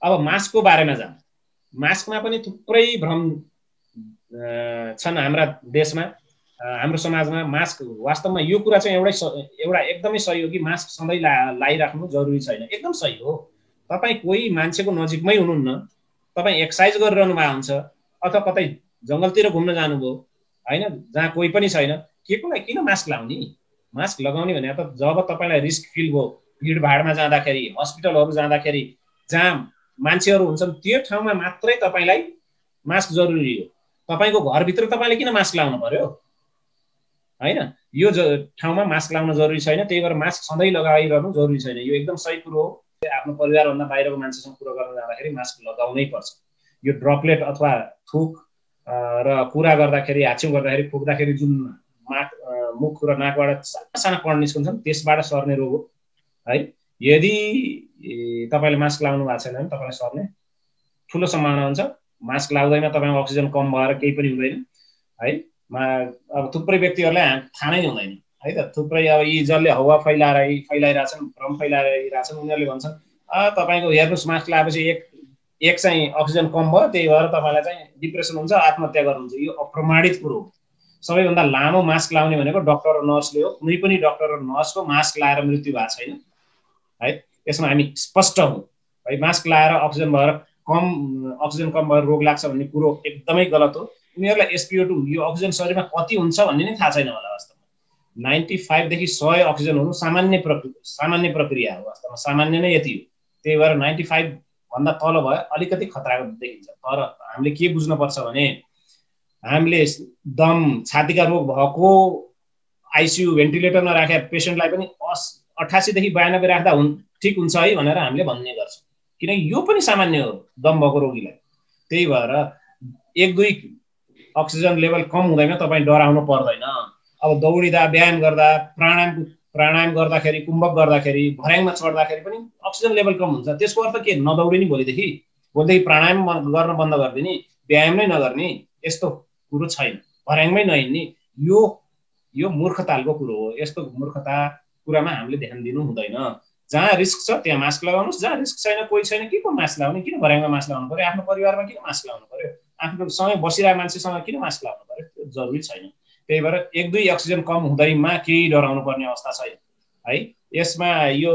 अब मास्कको बारेमा जाउँ। मास्कमा पनि थुप्रै भ्रम छन् हाम्रा देशमा, हाम्रो समाजमा। मास्क वास्तवमा यो कुरा चाहिँ एउटा एकदमै सही हो कि मास्क सधैँ लाइराख्नु जरुरी छैन, एकदम सही हो। तपाईँ कोही मान्छेको नजिकमै हुनुहुन्न, तपाईँ एक्सर्साइज गरिरहनु भएको हुन्छ अथवा कतै जङ्गलतिर घुम्न जानुभयो होइन, जहाँ कोही पनि छैन, के को लागि किन मास्क लाउने? मास्क लगाउने भने त जब तपाईँलाई रिस्क फिल भयो, भिडभाडमा जाँदाखेरि, हस्पिटलहरू जाँदाखेरि, जहाँ मान्छेहरू हुन्छन् त्यो ठाउँमा मात्रै तपाईँलाई मास्क जरुरी हो। तपाईँको घरभित्र तपाईँले किन मास्क लाउनु पर्यो होइन? यो ठाउँमा मास्क लाउन जरुरी छैन, त्यही भएर मास्क सधैँ लगाइरहनु जरुरी छैन। यो एकदम सही कुरो हो। आफ्नो परिवारभन्दा बाहिरको मान्छेसँग कुरा गर्न जाँदाखेरि मास्क लगाउनै पर्छ। यो ड्रपलेट अथवा थुक र कुरा गर्दाखेरि, हाच्छिउँ गर्दाखेरि, फुक्दाखेरि जुन मुख र नाकबाट साना साना कण निस्कन्छन् त्यसबाट सर्ने रोग हो है। यदि तपाईँले मास्क लाउनु भएको छैन भने तपाईँलाई सर्ने ठुलो सम्भावना हुन्छ। मास्क लाउँदैमा तपाईँको अक्सिजन कम भएर केही पनि हुँदैन है। अब थुप्रै व्यक्तिहरूलाई थाहा नै हुँदैन है त। थुप्रै अब यी जसले हावा फैलाइरहेछन्, भ्रम फैलाइरहेछन्, उनीहरूले भन्छन् तपाईँको हेर्नुहोस् मास्क लगाएपछि एक चाहिँ अक्सिजन कम भयो, त्यही भएर तपाईँलाई चाहिँ डिप्रेसन हुन्छ, आत्महत्या गर्नुहुन्छ। यो अप्रमाणित कुरो हो। सबैभन्दा लामो मास्क लाउने भनेको डक्टर र नर्सले हो। कुनै पनि डक्टर र नर्सको मास्क लाएर मृत्यु भएको छैन है। यसमा हामी स्पष्ट हौँ है। मास्क लाएर अक्सिजन कम भएर रोग लाग्छ भन्ने कुरो एकदमै गलत हो। उनीहरूलाई SpO2 यो अक्सिजन शरीरमा कति हुन्छ भन्ने नै थाहा छैन होला। वास्तवमा 95 देखि 100 अक्सिजन हुनु सामान्य प्रक्रिया हो। वास्तवमा सामान्य नै यति हो। त्यही भएर 95 भन्दा तल भयो अलिकति खतराको देखिन्छ। तर हामीले के बुझ्नुपर्छ भने हामीले दम छातीका रोग भएको आइसियु भेन्टिलेटरमा राखेका पेसेन्टलाई पनि 88 देखि 92 राख्दा ठिक हुन्छ है भनेर हामीले भन्ने गर्छौँ, किनकि यो पनि सामान्य हो दम भएको रोगीलाई। त्यही भएर 1-2 अक्सिजन लेभल कम हुँदैमा तपाईँ डराउनु पर्दैन। अब दौडिँदा, व्यायाम गर्दा, प्राणायाम गर्दाखेरि, कुम्भक गर्दाखेरि, भर्याङमा चढ्दाखेरि पनि अक्सिजन लेभल कम हुन्छ। त्यसको अर्थ के? नदौडिने भोलिदेखि प्राणायाम गर्न बन्द गरिदिने, व्यायाम नै नगर्ने, यस्तो कुरो छैन। भर्याङमै नहिँड्ने, यो मूर्खताको कुरो हो। यस्तो मूर्खता कुरामा हामीले ध्यान दिनु हुँदैन। जहाँ रिस्क छ त्यहाँ मास्क लगाउनुहोस्, जहाँ रिस्क छैन, कोही छैन, के को मास्क लगाउने? किन भर्याङमा मास्क लगाउनु पर्यो? आफ्नो परिवारमा किन मास्क लगाउनु पर्यो? आफ्नो सँगै बसिरहेको मान्छेसँग किन मास्क लगाउनु पर्यो? त्यो जरुरी छैन। त्यही भएर 1-2 अक्सिजन कम हुँदैमा केही डराउनु पर्ने अवस्था छैन है। यसमा यो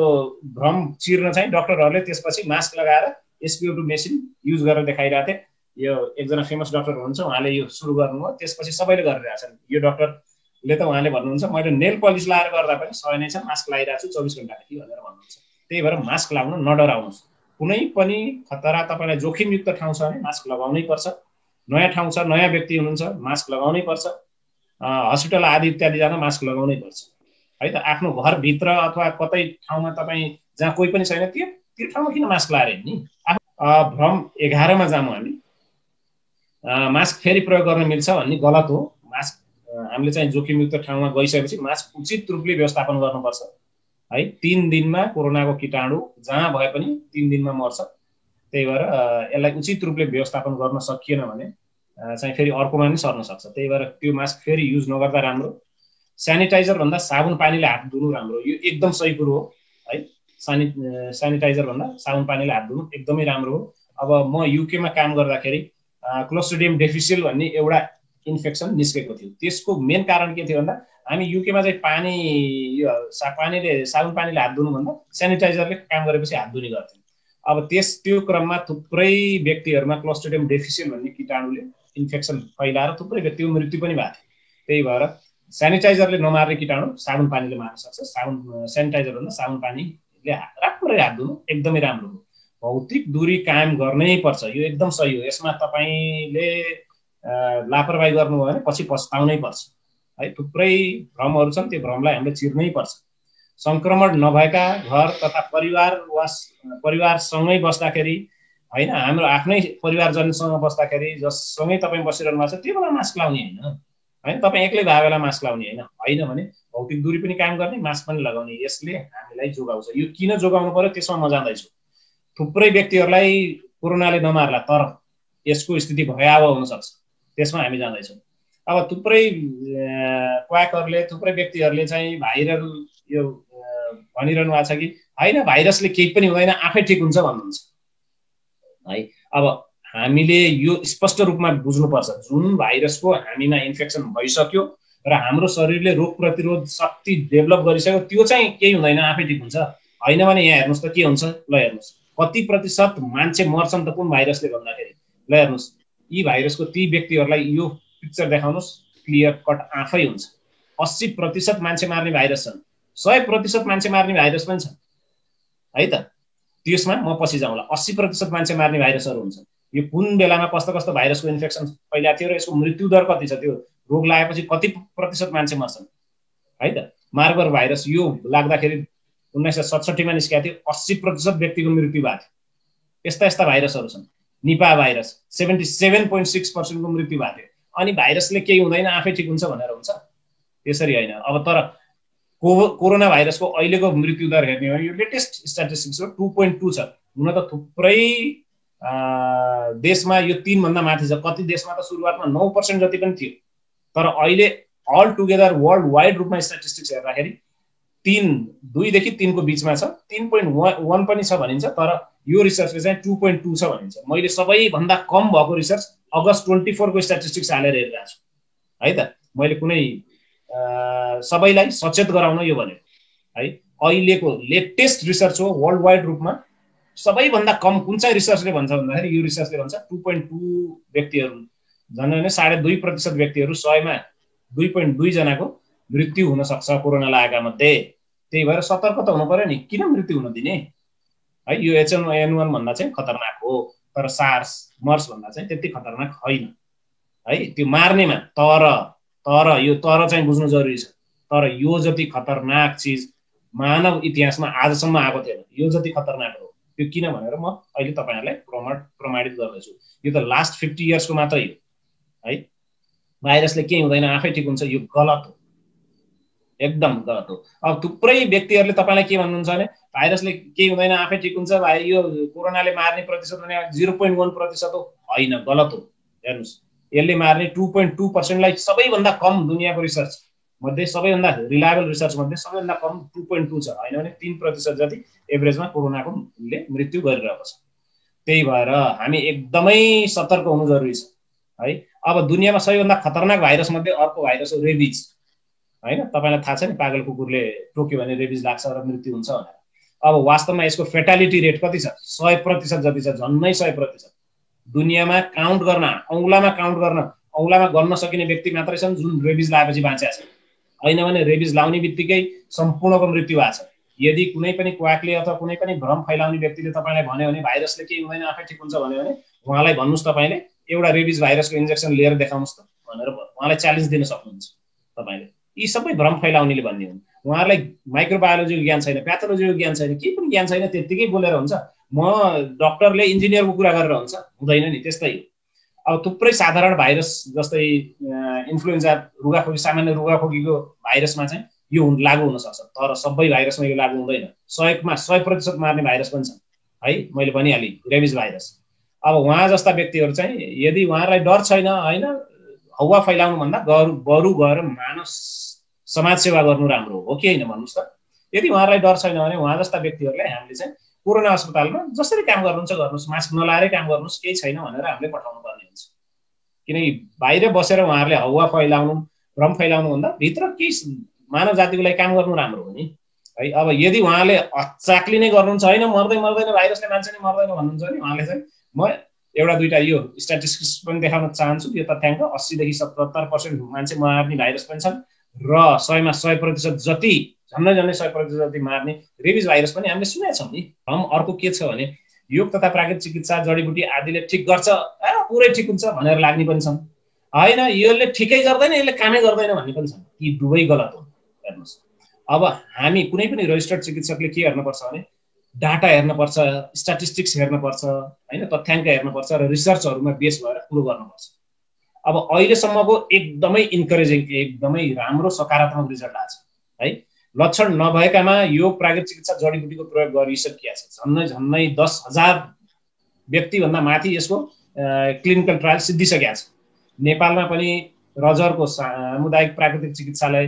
भ्रम चिर्न चाहिँ डक्टरहरूले त्यसपछि मास्क लगाएर SpO2 मेसिन युज गरेर देखाइरहेको थिए। यो एकजना फेमस डक्टर हुनुहुन्छ, उहाँले यो सुरु गर्नुभयो, त्यसपछि सबैले गरिरहेछन्। यो डक्टरले त उहाँले भन्नुहुन्छ मैले नेल पलिस लगाएर गर्दा पनि सही नै छ, मास्क लगाइरहेको छु 24 घण्टादेखि भनेर भन्नुहुन्छ। त्यही भएर मास्क लगाउन नडराउनुहोस्। कुनै पनि खतरा तपाईँलाई जोखिमयुक्त ठाउँ छ भने मास्क लगाउनै पर्छ। नयाँ ठाउँ छ, नयाँ व्यक्ति हुनुहुन्छ, मास्क लगाउनै पर्छ। हस्पिटल आदि इत्यादि जाँदा मास्क लगाउनै पर्छ है त। आफ्नो घरभित्र अथवा कतै ठाउँमा तपाईँ जहाँ कोही पनि छैन त्यो ठाउँमा किन मास्क लगाएर हिँड्ने? भ्रम 11 मा जाउँ हामी। मास्क फेरि प्रयोग गर्न मिल्छ भन्ने गलत हो। मास्क हामीले चाहिँ जोखिमयुक्त ठाउँमा गइसकेपछि मास्क उचित रूपले व्यवस्थापन गर्नुपर्छ है। 3 दिनमा कोरोनाको कीटाणु जहाँ भए पनि 3 दिनमा मर्छ। त्यही भएर यसलाई उचित रूपले व्यवस्थापन गर्न सकिएन भने चाहिँ फेरि अर्कोमा पनि सर्न सक्छ। त्यही भएर त्यो मास्क फेरि युज नगर्दा राम्रो। सेनिटाइजर भन्दा साबुन पानीले हात धुनु राम्रो, यो एकदम सही कुरो हो है। सेनिटाइजर भन्दा साबुन पानीले हात धुनु एकदमै राम्रो हो। अब म युके मा काम गर्दाखेरि क्लोस्ट्रिडियम डिफिसियल भन्ने एउटा इन्फेक्सन निस्केको थियो। त्यसको मेन कारण के थियो भन्दा हामी युके मा चाहिँ साबुन पानीले हात धुनु भन्दा सेनिटाइजरले काम गरेपछि हात धुने गर्थ्यौँ। अब त्यो क्रममा थुप्रै व्यक्तिहरूमा क्लोस्ट्रिडियम डिफिसियल भन्ने कीटाणुले इन्फेक्सन फैलाएर थुप्रै व्यक्तिको मृत्यु पनि भएको थियो। त्यही भएर सेनिटाइजरले नमार्ने कीटाणु साबुन पानीले मार्न सक्छ। सेनिटाइजर भन्दा साबुन पानीले राम्ररी हात धुनु एकदमै राम्रो हो। भौतिक दूरी कायम गर्नै पर्छ, यो एकदम सही हो। यसमा तपाईँले लापरवाही गर्नुभयो भने पछि पछताउनै पर्छ है। थुप्रै भ्रमहरू छन्, त्यो भ्रमलाई हामीले चिर्नै पर्छ। संक्रमण नभएका घर तथा परिवारसँगै बस्दाखेरि होइन, हाम्रो आफ्नै परिवारजनसँग बस्दाखेरि जससँगै तपाईँ बसिरहनु भएको छ त्यो बेला मास्क लाउने होइन। तपाईँ एक्लै भए बेला मास्क लाउने होइन भने भौतिक दूरी पनि कायम गर्ने, मास्क पनि लगाउने। यसले हामीलाई जोगाउँछ। यो किन जोगाउनु पर्यो त्यसमा म जाँदैछु। थुप्रै व्यक्तिहरूलाई कोरोनाले नमार्ला तर यसको स्थिति भयावह हुनसक्छ, त्यसमा हामी जाँदैछौँ। अब थुप्रै क्वाकहरूले, थुप्रै व्यक्तिहरूले चाहिँ भाइरल यो भनिरहनु भएको छ कि होइन भाइरसले केही पनि हुँदैन, आफै ठिक हुन्छ भन्नुहुन्छ। है। अब हामीले यो स्पष्ट रूपमा बुझ्नुपर्छ, जुन भाइरसको हामीमा इन्फेक्सन भइसक्यो र हाम्रो शरीरले रोग प्रतिरोध शक्ति डेभलप गरिसक्यो त्यो चाहिँ केही हुँदैन, आफै ठिक हुन्छ। होइन भने यहाँ हेर्नुहोस् त के हुन्छ, ल हेर्नुहोस् कति प्रतिशत मान्छे मर्छन् त कुन भाइरसले भन्दाखेरि, ल हेर्नुहोस् यी भाइरसको ती व्यक्तिहरूलाई यो पिक्चर देखाउनुहोस्, क्लियर कट आफै हुन्छ। 80% मान्छे मार्ने भाइरस छन्, 100% मान्छे मार्ने भाइरस पनि छन् है त। त्यसमा म पछि जाउँला। 80% मान्छे मार्ने भाइरसहरू हुन्छन्। यो कुन बेलामा कस्तो कस्तो भाइरसको इन्फेक्सन फैलिएको थियो र यसको मृत्यु दर कति छ, त्यो रोग लागेपछि कति प्रतिशत मान्छे मर्छन् है त। मार्बर भाइरस यो लाग्दाखेरि 1967 मा निस्केको थियो, 80% व्यक्तिको मृत्यु भएको थियो। यस्ता यस्ता भाइरसहरू छन्। निपा भाइरस 77.6% को मृत्यु भएको थियो। अनि भाइरसले केही हुँदैन आफै ठिक हुन्छ भनेर हुन्छ, त्यसरी होइन। अब तर कोरोना भाइरसको अहिलेको मृत्यु दर हेर्ने हो, यो लेटेस्ट स्ट्याटिस्टिक्स हो, 2.2 छ। हुन त थुप्रै देशमा यो 3 भन्दा माथि छ। कति देशमा त सुरुवातमा 9% जति पनि थियो, तर अहिले अल टुगेदर वर्ल्ड वाइड रूपमा स्ट्याटिस्टिक्स हेर्दाखेरि 2 देखि 3 को बीचमा छ। 3.1 पनि छ भनिन्छ, तर यो रिसर्चले चाहिँ 2.2 छ भनिन्छ। मैले सबैभन्दा कम भएको रिसर्च अगस्त 24 को स्ट्याटिस्टिक्स हालेर हेरिरहेको छु है त। मैले कुनै सबैलाई सचेत गराउन यो भनेको है। अहिलेको लेटेस्ट रिसर्च हो वर्ल्ड वाइड रूपमा। सबैभन्दा कम कुन चाहिँ रिसर्चले भन्छ भन्दाखेरि यो रिसर्चले भन्छ 2.2 व्यक्तिहरू, झन् 2.5% व्यक्तिहरू 100 मा 2.2 जनाको मृत्यु हुन सक्छ कोरोना लागेका मध्ये। त्यही भएर सतर्क त हुनु पर्यो नि, किन मृत्यु हुन दिने है। यो H1N1 भन्दा चाहिँ खतरनाक हो, तर सार्स मर्स भन्दा चाहिँ त्यति खतरनाक होइन है त्यो मार्नेमा। तर यो तर चाहिँ बुझ्नु जरुरी छ। तर यो जति खतरनाक चिज मानव इतिहासमा आजसम्म आएको थिएन, यो जति खतरनाक हो। त्यो किन भनेर म अहिले तपाईहरुलाई प्रमाणित गर्दैछु। यो त लास्ट 50 इयर्सको मात्रै हो है। भाइरसले केही हुँदैन आफै ठिक हुन्छ, यो गलत हो, एकदम गलत हो। अब थुप्रै व्यक्तिहरुले तपाईलाई के भन्नुहुन्छ भने भाइरसले केही हुँदैन आफै ठिक हुन्छ, भाइ यो कोरोनाले मार्ने प्रतिशत भने 0.1% हो। हैन, गलत हो। हेर्नुस्, यसले मार्ने 2.2% लाई सबैभन्दा कम दुनियाँको रिसर्च मध्ये, सबैभन्दा रिलायबल रिसर्च मध्ये सबैभन्दा कम 2.2 छ। हैन भने 3% जति एभरेजमा कोरोनाको मृत्यु गरिरहेको छ। त्यही भएर हामी एकदमै सतर्क हुनु जरुरी छ है। अब दुनियाँमा सबैभन्दा खतरनाक भाइरस मध्ये अर्को भाइरस हो रेबिज हैन। तपाईलाई थाहा छ नि, पागल कुकुरले टोक्यो भने रेबिज लाग्छ र मृत्यु हुन्छ भनेर। अब वास्तवमा यसको फेटालिटी रेट कति छ? 100% जति छ, झन्नै 100%। दुनियाँमा काउन्ट गर्न, औंलामा गन्न सकिने व्यक्ति मात्रै छन् जुन रेबिज लागेपछि बाँचेका छन्। हैन भने रेबिज लाउने बित्तिकै सम्पूर्णको मृत्यु भएको छ। यदि कुनै पनि क्वाकले अथवा कुनै पनि भ्रम फैलाउने व्यक्तिले तपाईलाई भन्यो भने भाइरसले केही हुँदैन आफै ठिक हुन्छ भन्यो भने उहाँलाई भन्नुस् तपाईले एउटा रेबिज भाइरसको इन्जेक्सन लिएर देखाउनुस् त भनेर उहाँलाई च्यालेन्ज दिन सक्नुहुन्छ तपाईले। यी सबै भ्रम फैलाउनेले भन्ने हुन्। उहाँहरूलाई माइक्रोबायोलोजीको ज्ञान छैन, प्याथोलोजीको ज्ञान छैन, केही पनि ज्ञान छैन, त्यतिकै बोलेर हुन्छ। म डाक्टरले इन्जिनियरको कुरा गरेर हुन्छ, हुँदैन नि, त्यस्तै हो। अब थुप्रै साधारण भाइरस जस्तै इन्फ्लुएन्जा, रुगाखोकी, सामान्य रुगाखोकीको भाइरसमा चाहिँ यो लागू हुन सक्छ, तर सबै भाइरसमा यो लागू हुँदैन। 100 मा 100% मार्ने भाइरस पनि छन् है। मैले भनिहालेँ रेबिज भाइरस। अब उहाँ जस्ता व्यक्तिहरू चाहिँ यदि उहाँलाई डर छैन हैन, हौवा फैलाउनु भन्दा बरु गएर मानव समाज सेवा गर्नु राम्रो हो कि हैन भन्नुस् त। यदि उहाँलाई डर छैन भने उहाँ जस्ता व्यक्तिहरूलाई हामीले चाहिँ कोरोना अस्पतालमा जसरी काम गर्नुहुन्छ गर्नुस्, मास्क नलाएरै काम गर्नुस्, केही छैन भनेर हामीले पठाउनु पर्ने हुन्छ। किनकि बाहिर बसेर उहाँहरूले हौवा फैलाउनु, भ्रम फैलाउनु भन्दा भित्र केही मानव जातिको लागि काम गर्नु राम्रो हो नि है। अब यदि उहाँले अचाक्ली नै गर्नुहुन्छ, हैन मर्दैन भाइरसले मान्छे नै मर्दैन भन्नुहुन्छ भने उहाँले चाहिँ म एउटा दुईटा यो स्ट्याटिस्टिक्स पनि देखाउन चाहन्छु। यो तथ्याङ्क 80 देखि 77% मान्छे मार्ने भाइरस पनि छन् र 100 मा 100% जति, झन्नै 100% जति मार्ने रेबिज भाइरस पनि हामीले सुनेका छौँ नि। हम अर्को के छ भने योग तथा प्राकृतिक चिकित्सा, जडीबुटी आदिले ठिक गर्छ, पुरै ठिक हुन्छ भनेर लाग्ने पनि छन्। हैन, यसले ठिकै गर्दैन, यसले कामै गर्दैन भन्ने पनि छन्। यी दुवै गलत हो। हेर्नुस्, अब हामी कुनै पनि रजिस्टर्ड चिकित्सकले के हेर्नुपर्छ भने डाटा हेर्नुपर्छ, स्ट्याटिस्टिक्स हेर्नुपर्छ हैन, तथ्याङ्क हेर्नुपर्छ र रिसर्चहरुमा बेस भएर कुरो गर्नुपर्छ। अब अहिलेसम्मको एकदमै इन्करेजिङ, एकदमै राम्रो सकारात्मक रिजल्ट आछ है। लक्षण नभएकामा यो प्राकृतिक चिकित्सा जडीबुटीको प्रयोग गरिसकिया छ। झन्नै 10,000 व्यक्ति भन्दा माथि यसको क्लिनिकल ट्रायल सिद्धिसकेका छ। नेपालमा पनि रजरको सामुदायिक प्राकृतिक चिकित्सालय,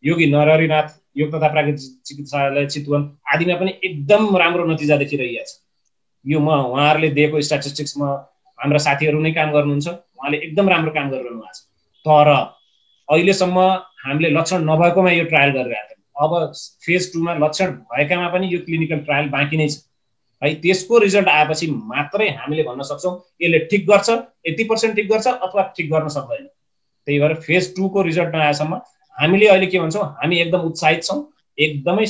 योगी नरहरिनाथ योग तथा प्राकृतिक चिकित्सालय चितवन आदिमा पनि एकदम राम्रो नतिजा देखिरहेको छ यो म उहाँहरूले दिएको स्ट्याटिस्टिक्समा हाम्रा साथीहरू नै काम गर्नुहुन्छ, उहाँले एकदम राम्रो काम गरिरहनु भएको छ। तर अहिलेसम्म हामीले लक्षण नभएकोमा यो ट्रायल गरिरहेका थियौँ। अब फेज 2 मा लक्षण भएकामा पनि यो क्लिनिकल ट्रायल बाँकी नै छ है। त्यसको रिजल्ट आएपछि मात्रै हामीले भन्न सक्छौँ यसले ठिक गर्छ, 80% ठिक गर्छ अथवा ठिक गर्न सक्दैन। त्यही भएर फेज 2 को रिजल्ट नआएसम्म हामीले अहिले के भन्छौँ, हामी एकदम उत्साहित छौँ, एकदमै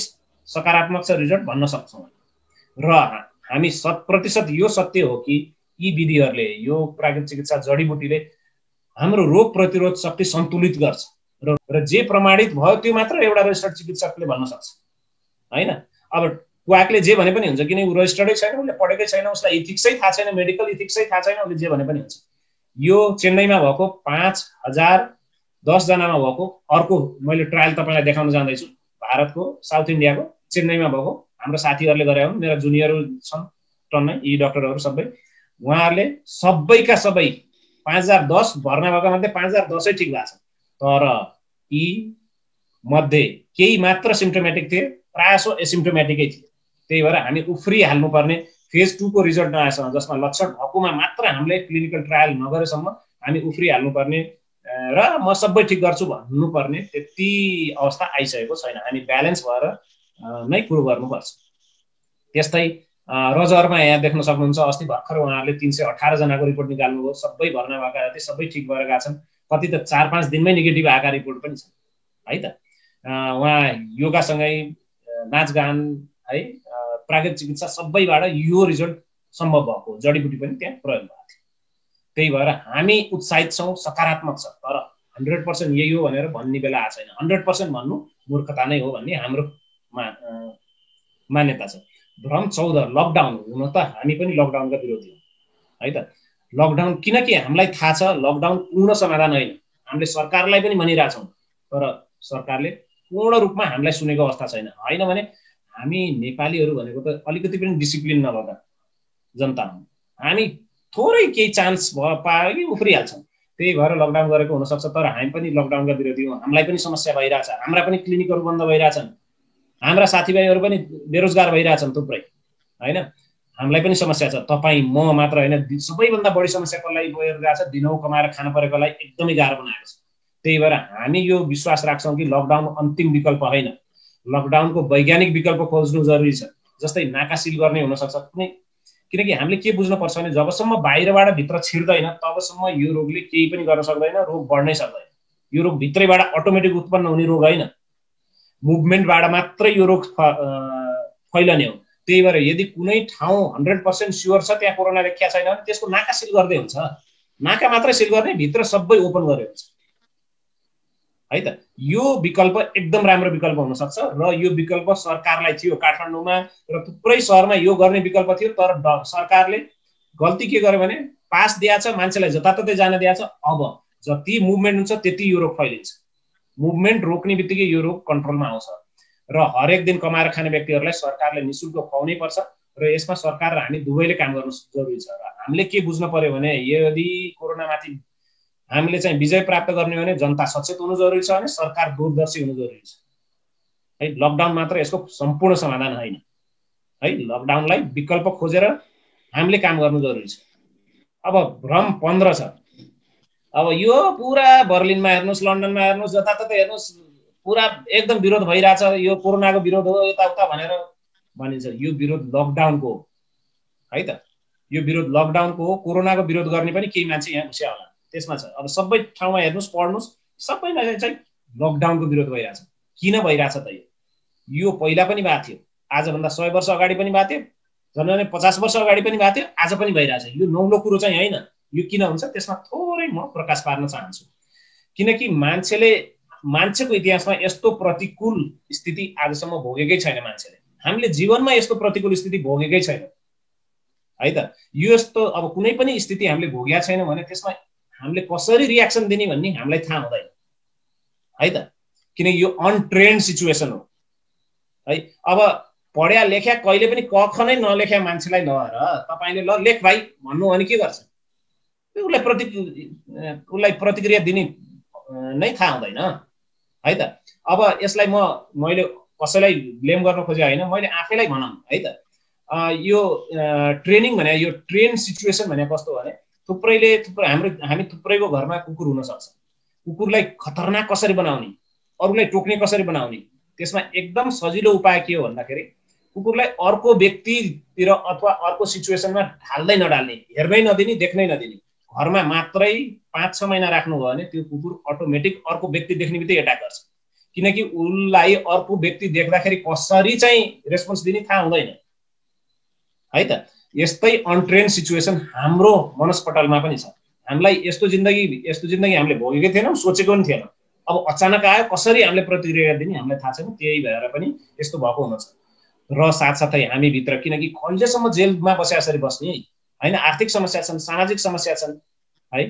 सकारात्मक छ रिजल्ट भन्न सक्छौँ। र हामी 100% यो सत्य हो कि यी विधिहरूले, यो प्राकृतिक चिकित्सा जडीबुटीले हाम्रो रोग प्रतिरोध शक्ति सन्तुलित गर्छ र जे प्रमाणित भयो त्यो मात्र एउटा रजिस्टर्ड चिकित्सकले भन्न सक्छ हैन। अब क्वाकले जे भने पनि हुन्छ, किनकि ऊ रजिस्टर्डै छैन, उसले पढेकै छैन, उसलाई इथिक्सै थाहा छैन, मेडिकल इथिक्सै थाहा छैन, उसले जे भने पनि हुन्छ। यो चेन्नईमा भएको 5010 जनामा भएको अर्को मैले ट्रायल तपाईँलाई देखाउन जाँदैछु, भारतको साउथ इन्डियाको चेन्नईमा भएको हाम्रो साथीहरूले गरे हुन्, मेरा जुनियरहरू छन् टन्नै, यी डाक्टरहरू सबै, उहाँहरूले सबैका सबै 5010 भर्ना भएका मध्ये 5010 ठिक भएको छ। तर यी मध्ये केही मात्र सिम्प्टोमेटिक थिए, प्रायः सो एसिम्प्टोमेटिकै थिए। त्यही भएर हामी उफ्रिहाल्नुपर्ने फेज 2 को रिजल्ट नआएसम्म, जसमा लक्षण भएकोमा मात्र हामीले क्लिनिकल ट्रायल नगरेसम्म हामी उफ्रिहाल्नुपर्ने र म सबै ठिक गर्छु भन्नुपर्ने त्यति अवस्था आइसकेको छैन। हामी ब्यालेन्स भएर नै कुरो गर्नुपर्छ। त्यस्तै रजरमा यहाँ देख्न सक्नुहुन्छ, अस्ति भर्खर उहाँहरूले 318 जनाको रिपोर्ट निकाल्नुभयो, सबै भर्ना भएका जति सबै ठिक भएर गएका छन्, कति त 4-5 दिनमै नेगेटिभ आएका रिपोर्ट पनि छन् है त। उहाँ योगासँगै नाचगान है प्राकृतिक चिकित्सा सबैबाट यो रिजल्ट सम्भव भएको, जडीबुटी पनि त्यहाँ प्रयोग भएको थियो। त्यही भएर हामी उत्साहित छौँ, सकारात्मक छ। तर 100% यही हो भनेर भन्ने बेला आएको छैन। 100% भन्नु मूर्खता नै हो भन्ने हाम्रो मान्यता छ। भ्रम 14 लकडाउन। हुन त हामी पनि लकडाउनका विरोधी हौँ है त। लकडाउन किनकि हामीलाई थाहा छ लकडाउन पूर्ण समाधान होइन। हामीले सरकारलाई पनि भनिरहेछौँ, तर सरकारले पूर्ण रूपमा हामीलाई सुनेको अवस्था छैन। होइन भने हामी नेपालीहरू भनेको त अलिकति पनि डिसिप्लिन नभएका जनता हौँ। हामी थोरै केही चान्स पायो कि उफ्रिहाल्छौँ। त्यही भएर लकडाउन गरेको हुनसक्छ, तर हामी पनि लकडाउनका विरोधी हौँ। हामीलाई पनि समस्या भइरहेछ, हाम्रा पनि क्लिनिकहरू बन्द भइरहेछन्, हाम्रा साथीभाइहरू पनि बेरोजगार भइरहेछन् थुप्रै होइन। हामीलाई पनि समस्या छ, तपाईँ म मात्र होइन, सबैभन्दा बढी समस्या कसलाई भइरहेछ, दिनौ कमाएर खान परेकोलाई एकदमै गाह्रो बनाएको छ। त्यही भएर हामी यो विश्वास राख्छौँ कि लकडाउन अन्तिम विकल्प होइन, लकडाउनको वैज्ञानिक विकल्प खोज्नु जरुरी छ। जस्तै नाका सिल गर्ने हुनसक्छ, किनकि हामीले के बुझ्नुपर्छ भने जबसम्म बाहिरबाट भित्र छिर्दैन तबसम्म यो रोगले केही पनि गर्न सक्दैन, रोग बढ्नै सक्दैन। यो रोग भित्रैबाट अटोमेटिक उत्पन्न हुने रोग होइन, मुभमेन्टबाट मात्रै यो रोग फैलने हो। त्यही भएर यदि कुनै ठाउँ 100% स्योर छ त्यहाँ कोरोना देखिया छैन भने त्यसको नाका सिल गर्दै हुन्छ। नाका मात्रै सिल गर्ने, भित्र सबै ओपन गरे हुन्छ है त। यो विकल्प एकदम राम्रो विकल्प हुन सक्छ र यो विकल्प सरकारलाई थियो, काठमाडौँमा र थुप्रै शहरमा यो गर्ने विकल्प थियो। तर सरकारले गल्ती के गर्यो भने पास दिएछ, मान्छेलाई जताततै जान दिएछ। अब जति मुभमेन्ट हुन्छ त्यति यो रोग फैलिन्छ। मुभमेन्ट रोक्ने बित्तिकै यो रोग कन्ट्रोलमा आउँछ र हरेक दिन कमाएर खाने व्यक्तिहरूलाई सरकारले निःशुल्क खुवाउनै पर्छ र यसमा सरकार र हामी दुवैले काम गर्नु जरुरी छ। र हामीले के बुझ्न पर्यो भने यदि कोरोनामाथि हामीले चाहिँ विजय प्राप्त गर्ने भने जनता सचेत हुनु जरुरी छ भने सरकार दूरदर्शी हुनु जरुरी छ है। लकडाउन मात्र यसको सम्पूर्ण समाधान होइन है। लकडाउनलाई विकल्प खोजेर हामीले काम गर्नु जरुरी छ। अब भ्रम 15 छ। अब यो पुरा बर्लिनमा हेर्नुस्, लन्डनमा हेर्नुस्, जताततै हेर्नुस्, पुरा एकदम विरोध भइरहेछ, यो कोरोनाको विरोध हो यताउता भनेर भनिन्छ। यो विरोध लकडाउनको हो है त। यो विरोध लकडाउनको हो। कोरोनाको विरोध गर्ने पनि केही मान्छे यहाँ घुसिया होला त्यसमा छ। अब सबै ठाउँमा हेर्नुस्, पढ्नुस्, सबैमा चाहिँ लकडाउनको विरोध भइरहेछ। किन भइरहेछ त? यो पहिला पनि भएको थियो, आजभन्दा 100 वर्ष अगाडि पनि भएको थियो, झन् 50 वर्ष अगाडि पनि भएको थियो, आज पनि भइरहेछ। यो नौलो कुरो चाहिँ होइन। यो किन हुन्छ त्यसमा थोरै म प्रकाश पार्न चाहन्छु। किनकि मान्छेको इतिहासमा यस्तो प्रतिकूल स्थिति आजसम्म भोगेकै छैन मान्छेले। हामीले जीवनमा यस्तो प्रतिकूल स्थिति भोगेकै छैन है त। यो यस्तो अब कुनै पनि स्थिति हामीले भोगेका छैनौँ भने त्यसमा हामीले कसरी रियाक्सन दिने भन्ने हामीलाई थाहा हुँदैन है त। किनकि यो अनट्रेन्ड सिचुएसन हो है। अब पढ्या लेख्या कहिले पनि क ख नै नलेख्या मान्छेलाई लगेर तपाईले ल लेख भाइ भन्नु भने के गर्छ? उसलाई प्रतिक्रिया दिने नै थाहा हुँदैन है त। अब यसलाई मैले कसैलाई ब्लेम गर्न खोजे होइन, मैले आफैलाई भनौँ है त। यो ट्रेनिङ भने यो ट्रेन सिचुएसन भने कस्तो भने हामी थुप्रैको घरमा कुकुर हुन सक्छ। कुकुरलाई खतरनाक कसरी बनाउने, अरूलाई टोक्ने कसरी बनाउने, त्यसमा एकदम सजिलो उपाय के हो भन्दाखेरि कुकुरलाई अर्को व्यक्तितिर अथवा अर्को सिचुएसनमा ढाल्दै नडाल्ने, हेर्नै नदिने, देख्नै नदिने, घरमा मात्रै 5-6 महिना राख्नु भयो भने त्यो कुकुर अटोमेटिक अर्को व्यक्ति देख्ने बित्तिकै एट्याक गर्छ। किनकि उसलाई अर्को व्यक्ति देख्दाखेरि कसरी चाहिँ रेस्पोन्स दिने थाहा हुँदैन है त। यस्तै अनट्रेन सिचुएसन हाम्रो मनस्पटलमा पनि छ। हामीलाई यस्तो जिन्दगी हामीले भोगेकै थिएनौँ, सोचेको पनि थिएनौँ। अब अचानक आयो, कसरी हामीले प्रतिक्रिया दिने हामीलाई थाहा छैन। त्यही भएर पनि यस्तो भएको हुन्छ। र साथसाथै हामी भित्र किनकि कहिलेसम्म जेलमा बसे यसरी बस्ने हैन, आर्थिक समस्या छन्, सामाजिक समस्या छन् है,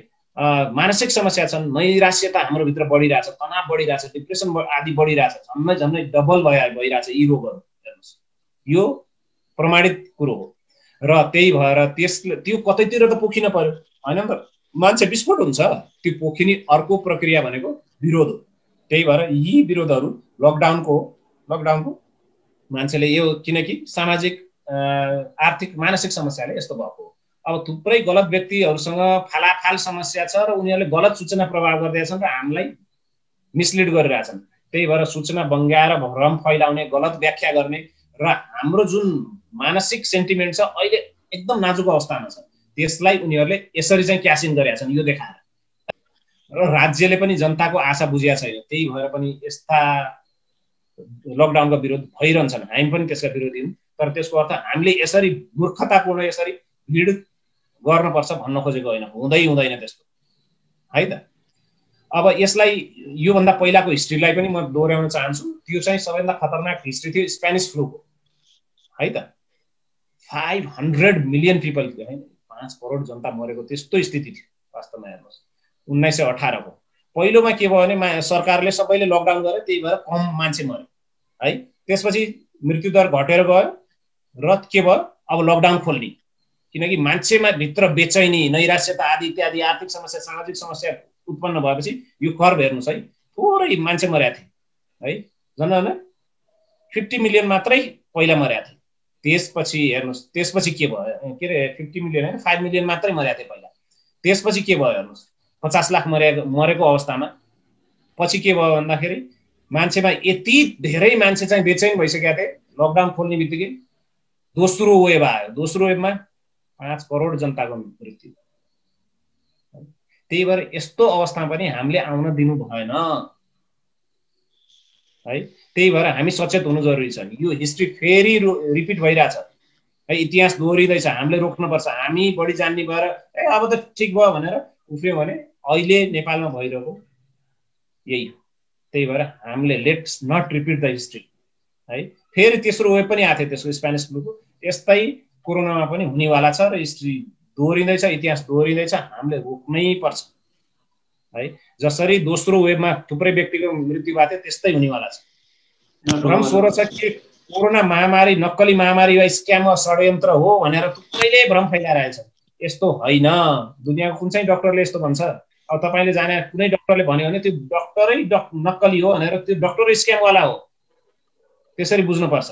मानसिक समस्या छन्, नैराश्यता हाम्रो भित्र बढिरहेछ, तनाव बढिरहेछ, डिप्रेसन आदि बढिरहेछ, झन्नै डबल भइरहेछ यी रोगहरू। हेर्नुस्, यो प्रमाणित कुरो हो। र त्यही भएर त्यो कतैतिर त पोखिन पर्यो हैन त, मान्छे विस्फोट हुन्छ। त्यो पोखिने अर्को प्रक्रिया भनेको विरोध हो। त्यही भएर यी विरोधहरू लकडाउनको मान्छेले यो किनकि सामाजिक आर्थिक मानसिक समस्याले यस्तो भएको हो। अब थुप्रै गलत व्यक्तिहरूसँग फालाफाल समस्या छ र उनीहरूले गलत सूचना प्रभाव गर्दैछन् र हामीलाई मिसलिड गरिरहेछन्। त्यही भएर सूचना बङ्ग्याएर भ्रम फैलाउने, गलत व्याख्या गर्ने र हाम्रो जुन मानसिक सेन्टिमेन्ट छ अहिले एकदम नाजुक अवस्थामा छ, त्यसलाई उनीहरूले यसरी चाहिँ क्यास इन गरेका छन् यो देखाएर। र राज्यले पनि जनताको आशा बुझेका छैन। त्यही भएर पनि यस्ता लकडाउनको विरोध भइरहन्छन्। हामी पनि त्यसका विरोधी हौँ। तर त्यसको अर्थ हामीले यसरी मूर्खतापूर्ण यसरी भिड गर्नुपर्छ भन्न खोजेको होइन, हुँदैन त्यस्तो है त। अब यसलाई योभन्दा पहिलाको हिस्ट्रीलाई पनि म दोहोऱ्याउन चाहन्छु। त्यो चाहिँ सबैभन्दा खतरनाक हिस्ट्री थियो स्पेनिस फ्लूको है त। 500 मिलियन पिपल थियो है, 5 करोड जनता मरेको त्यस्तो स्थिति थियो वास्तवमा। हेर्नुहोस् 1918 को पहिलोमा के भयो भने सरकारले सबैले लकडाउन गरे, त्यही भएर कम मान्छे मरे है। त्यसपछि मृत्युदर घटेर गयो र के भयो, अब लकडाउन खोल्ने, किनकि मान्छेमा भित्र बेचैनी, नैराश्यता आदि इत्यादि आर्थिक समस्या, सामाजिक समस्या उत्पन्न भएपछि यो कर्भ हेर्नुहोस् है, थोरै मान्छे मरेका थिए है, झन् 50 मिलियन मात्रै पहिला मरेका थिए। त्यसपछि हेर्नुहोस्, त्यसपछि के भयो, के अरे 50 मिलियन होइन 5 मिलियन मात्रै मरेका थिए पहिला। त्यसपछि के भयो हेर्नुहोस्, 50 लाख मरेको अवस्थामा पछि के भयो भन्दाखेरि मान्छेमा यति धेरै मान्छे चाहिँ बेचैन भइसकेका थिए। लकडाउन खोल्ने बित्तिकै दोस्रो वेभ आयो। दोस्रो वेभमा 5 करोड जनताको मृत्यु। त्यही भएर यस्तो अवस्थामा पनि हामीले आउन दिनु भएन है। त्यही भएर हामी सचेत हुनु जरुरी छ। यो हिस्ट्री फेरि रिपिट भइरहेछ है, इतिहास दोहोरिँदैछ। हामीले रोक्नुपर्छ। हामी बढी जान्ने भएर अब त ठिक भयो भनेर उफ्रियो भने अहिले नेपालमा भइरहेको यही हो। त्यही भएर हामीले let's not repeat the history है। फेरि तेस्रो वेभ पनि आएको थियो त्यसको स्पेनिस फ्लूको। यस्तै कोरोनामा पनि हुनेवाला छ र हिस्ट्री दोहोरिँदैछ, इतिहास दोहोरिँदैछ। हामीले रोक्नै पर्छ है। जसरी दोस्रो वेभमा थुप्रै व्यक्तिको मृत्यु भएको थियो त्यस्तै हुनेवाला छ। भ्रम स्वर छ कि कोरोना महामारी नक्कली महामारी वा स्क्याम वा षड्यन्त्र हो भनेर थुप्रैले भ्रम फैलाइरहेछ। यस्तो होइन। दुनियाँको कुन चाहिँ डक्टरले यस्तो भन्छ? अब तपाईँले जाने कुनै डक्टरले भन्यो भने त्यो डक्टरै नक्कली हो भनेर त्यो डक्टरै स्क्यामवाला हो, त्यसरी बुझ्नुपर्छ।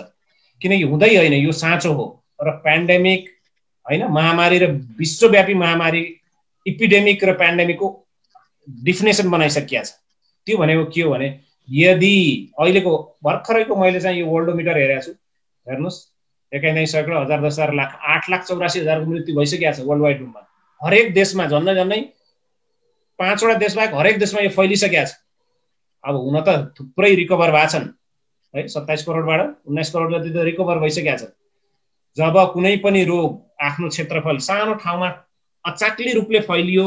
किनकि हुँदै होइन, यो साँचो हो। र पेन्डेमिक होइन, महामारी र विश्वव्यापी महामारी, इपिडेमिक र पेन्डेमिकको डिफिनेसन बनाइसकिया छ। त्यो भनेको के हो भने यदि अहिलेको भर्खरैको मैले चाहिँ यो वर्ल्डोमिटर हेरेको छु, हेर्नुहोस् 91 सैकडा, 1000, 10,000 लाख, 8,84,000 को मृत्यु भइसकेको छ वर्ल्ड वाइड रूपमा। हरेक देशमा झन्नै 5वटा देश बाहेक हरेक देशमा यो फैलिसकेको छ। अब हुन त थुप्रै रिकभर भएको छन् है, 27 करोडबाट 19 करोड जति त रिकभर भइसकेको छ। जब कुनै पनि रोग आफ्नो क्षेत्रफल सानो ठाउँमा अचाक्ली रूपले फैलियो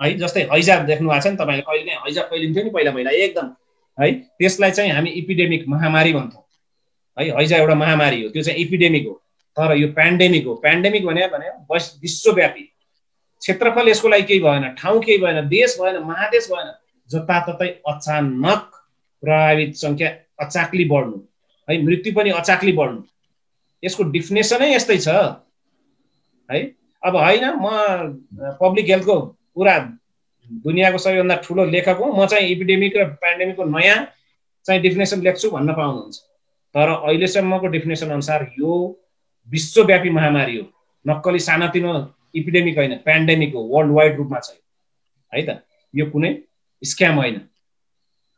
है, जस्तै हैजा देख्नु भएको छ नि तपाईले, कहिलेकाहीँ हैजा फैलिन्थ्यो नि पहिला एकदम है, त्यसलाई चाहिँ हामी इपिडेमिक महामारी भन्छौँ है। हैजा एउटा महामारी हो, त्यो चाहिँ इपिडेमिक हो। तर यो पेन्डेमिक हो। पेन्डेमिक भने विश्वव्यापी, क्षेत्रफल यसको लागि केही भएन, ठाउँ केही भएन, देश भएन, महादेश भएन, जताततै अचानक प्रभावित संख्या अचाक्ली बढ्नु है, मृत्यु पनि अचाक्ली बढ्नु। यसको डिफिनेसनै यस्तै छ है। अब होइन म पब्लिक हेल्थको पुरा दुनियाँको सबैभन्दा ठुलो लेखक हुँ, म चाहिँ एपिडेमिक र पेन्डेमिकको नयाँ चाहिँ डिफिनेसन लेख्छु भन्न पाउनुहुन्छ। तर अहिलेसम्मको डिफिनेसन अनुसार यो विश्वव्यापी महामारी हो, नक्कली सानातिनो इपिडेमिक होइन, पेन्डेमिक हो, वर्ल्ड वाइड रूपमा छ है त। यो कुनै स्क्याम होइन।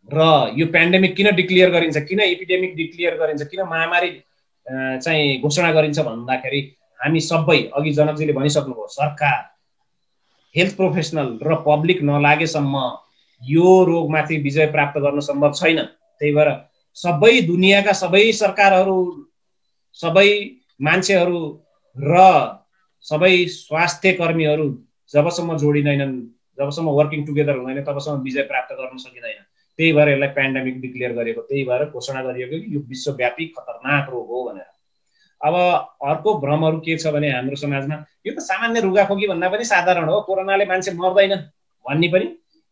र यो पेन्डेमिक किन डिक्लेयर गरिन्छ, किन इपिडेमिक डिक्लेयर गरिन्छ, किन महामारी चाहिँ घोषणा गरिन्छ भन्दाखेरि हामी सबै, अघि जनकजीले भनिसक्नुभयो, सरकार, हेल्थ प्रोफेसनल र पब्लिक नलागेसम्म यो रोगमाथि विजय प्राप्त गर्न सम्भव छैन। त्यही भएर सबै दुनियाँका सबै सरकारहरू, सबै मान्छेहरू र सबै स्वास्थ्य कर्मीहरू जबसम्म जोडिँदैनन्, जबसम्म वर्किङ टुगेदर हुँदैन, तबसम्म विजय प्राप्त गर्न सकिँदैन। त्यही भएर यसलाई पेन्डेमिक डिक्लेयर गरेको, त्यही भएर घोषणा गरिएको कि यो विश्वव्यापी खतरनाक रोग हो भनेर। अब अर्को भ्रमहरू के छ भने हाम्रो समाजमा यो त सामान्य रुगाखोकी भन्दा पनि साधारण हो, कोरोनाले मान्छे मर्दैन भन्ने पनि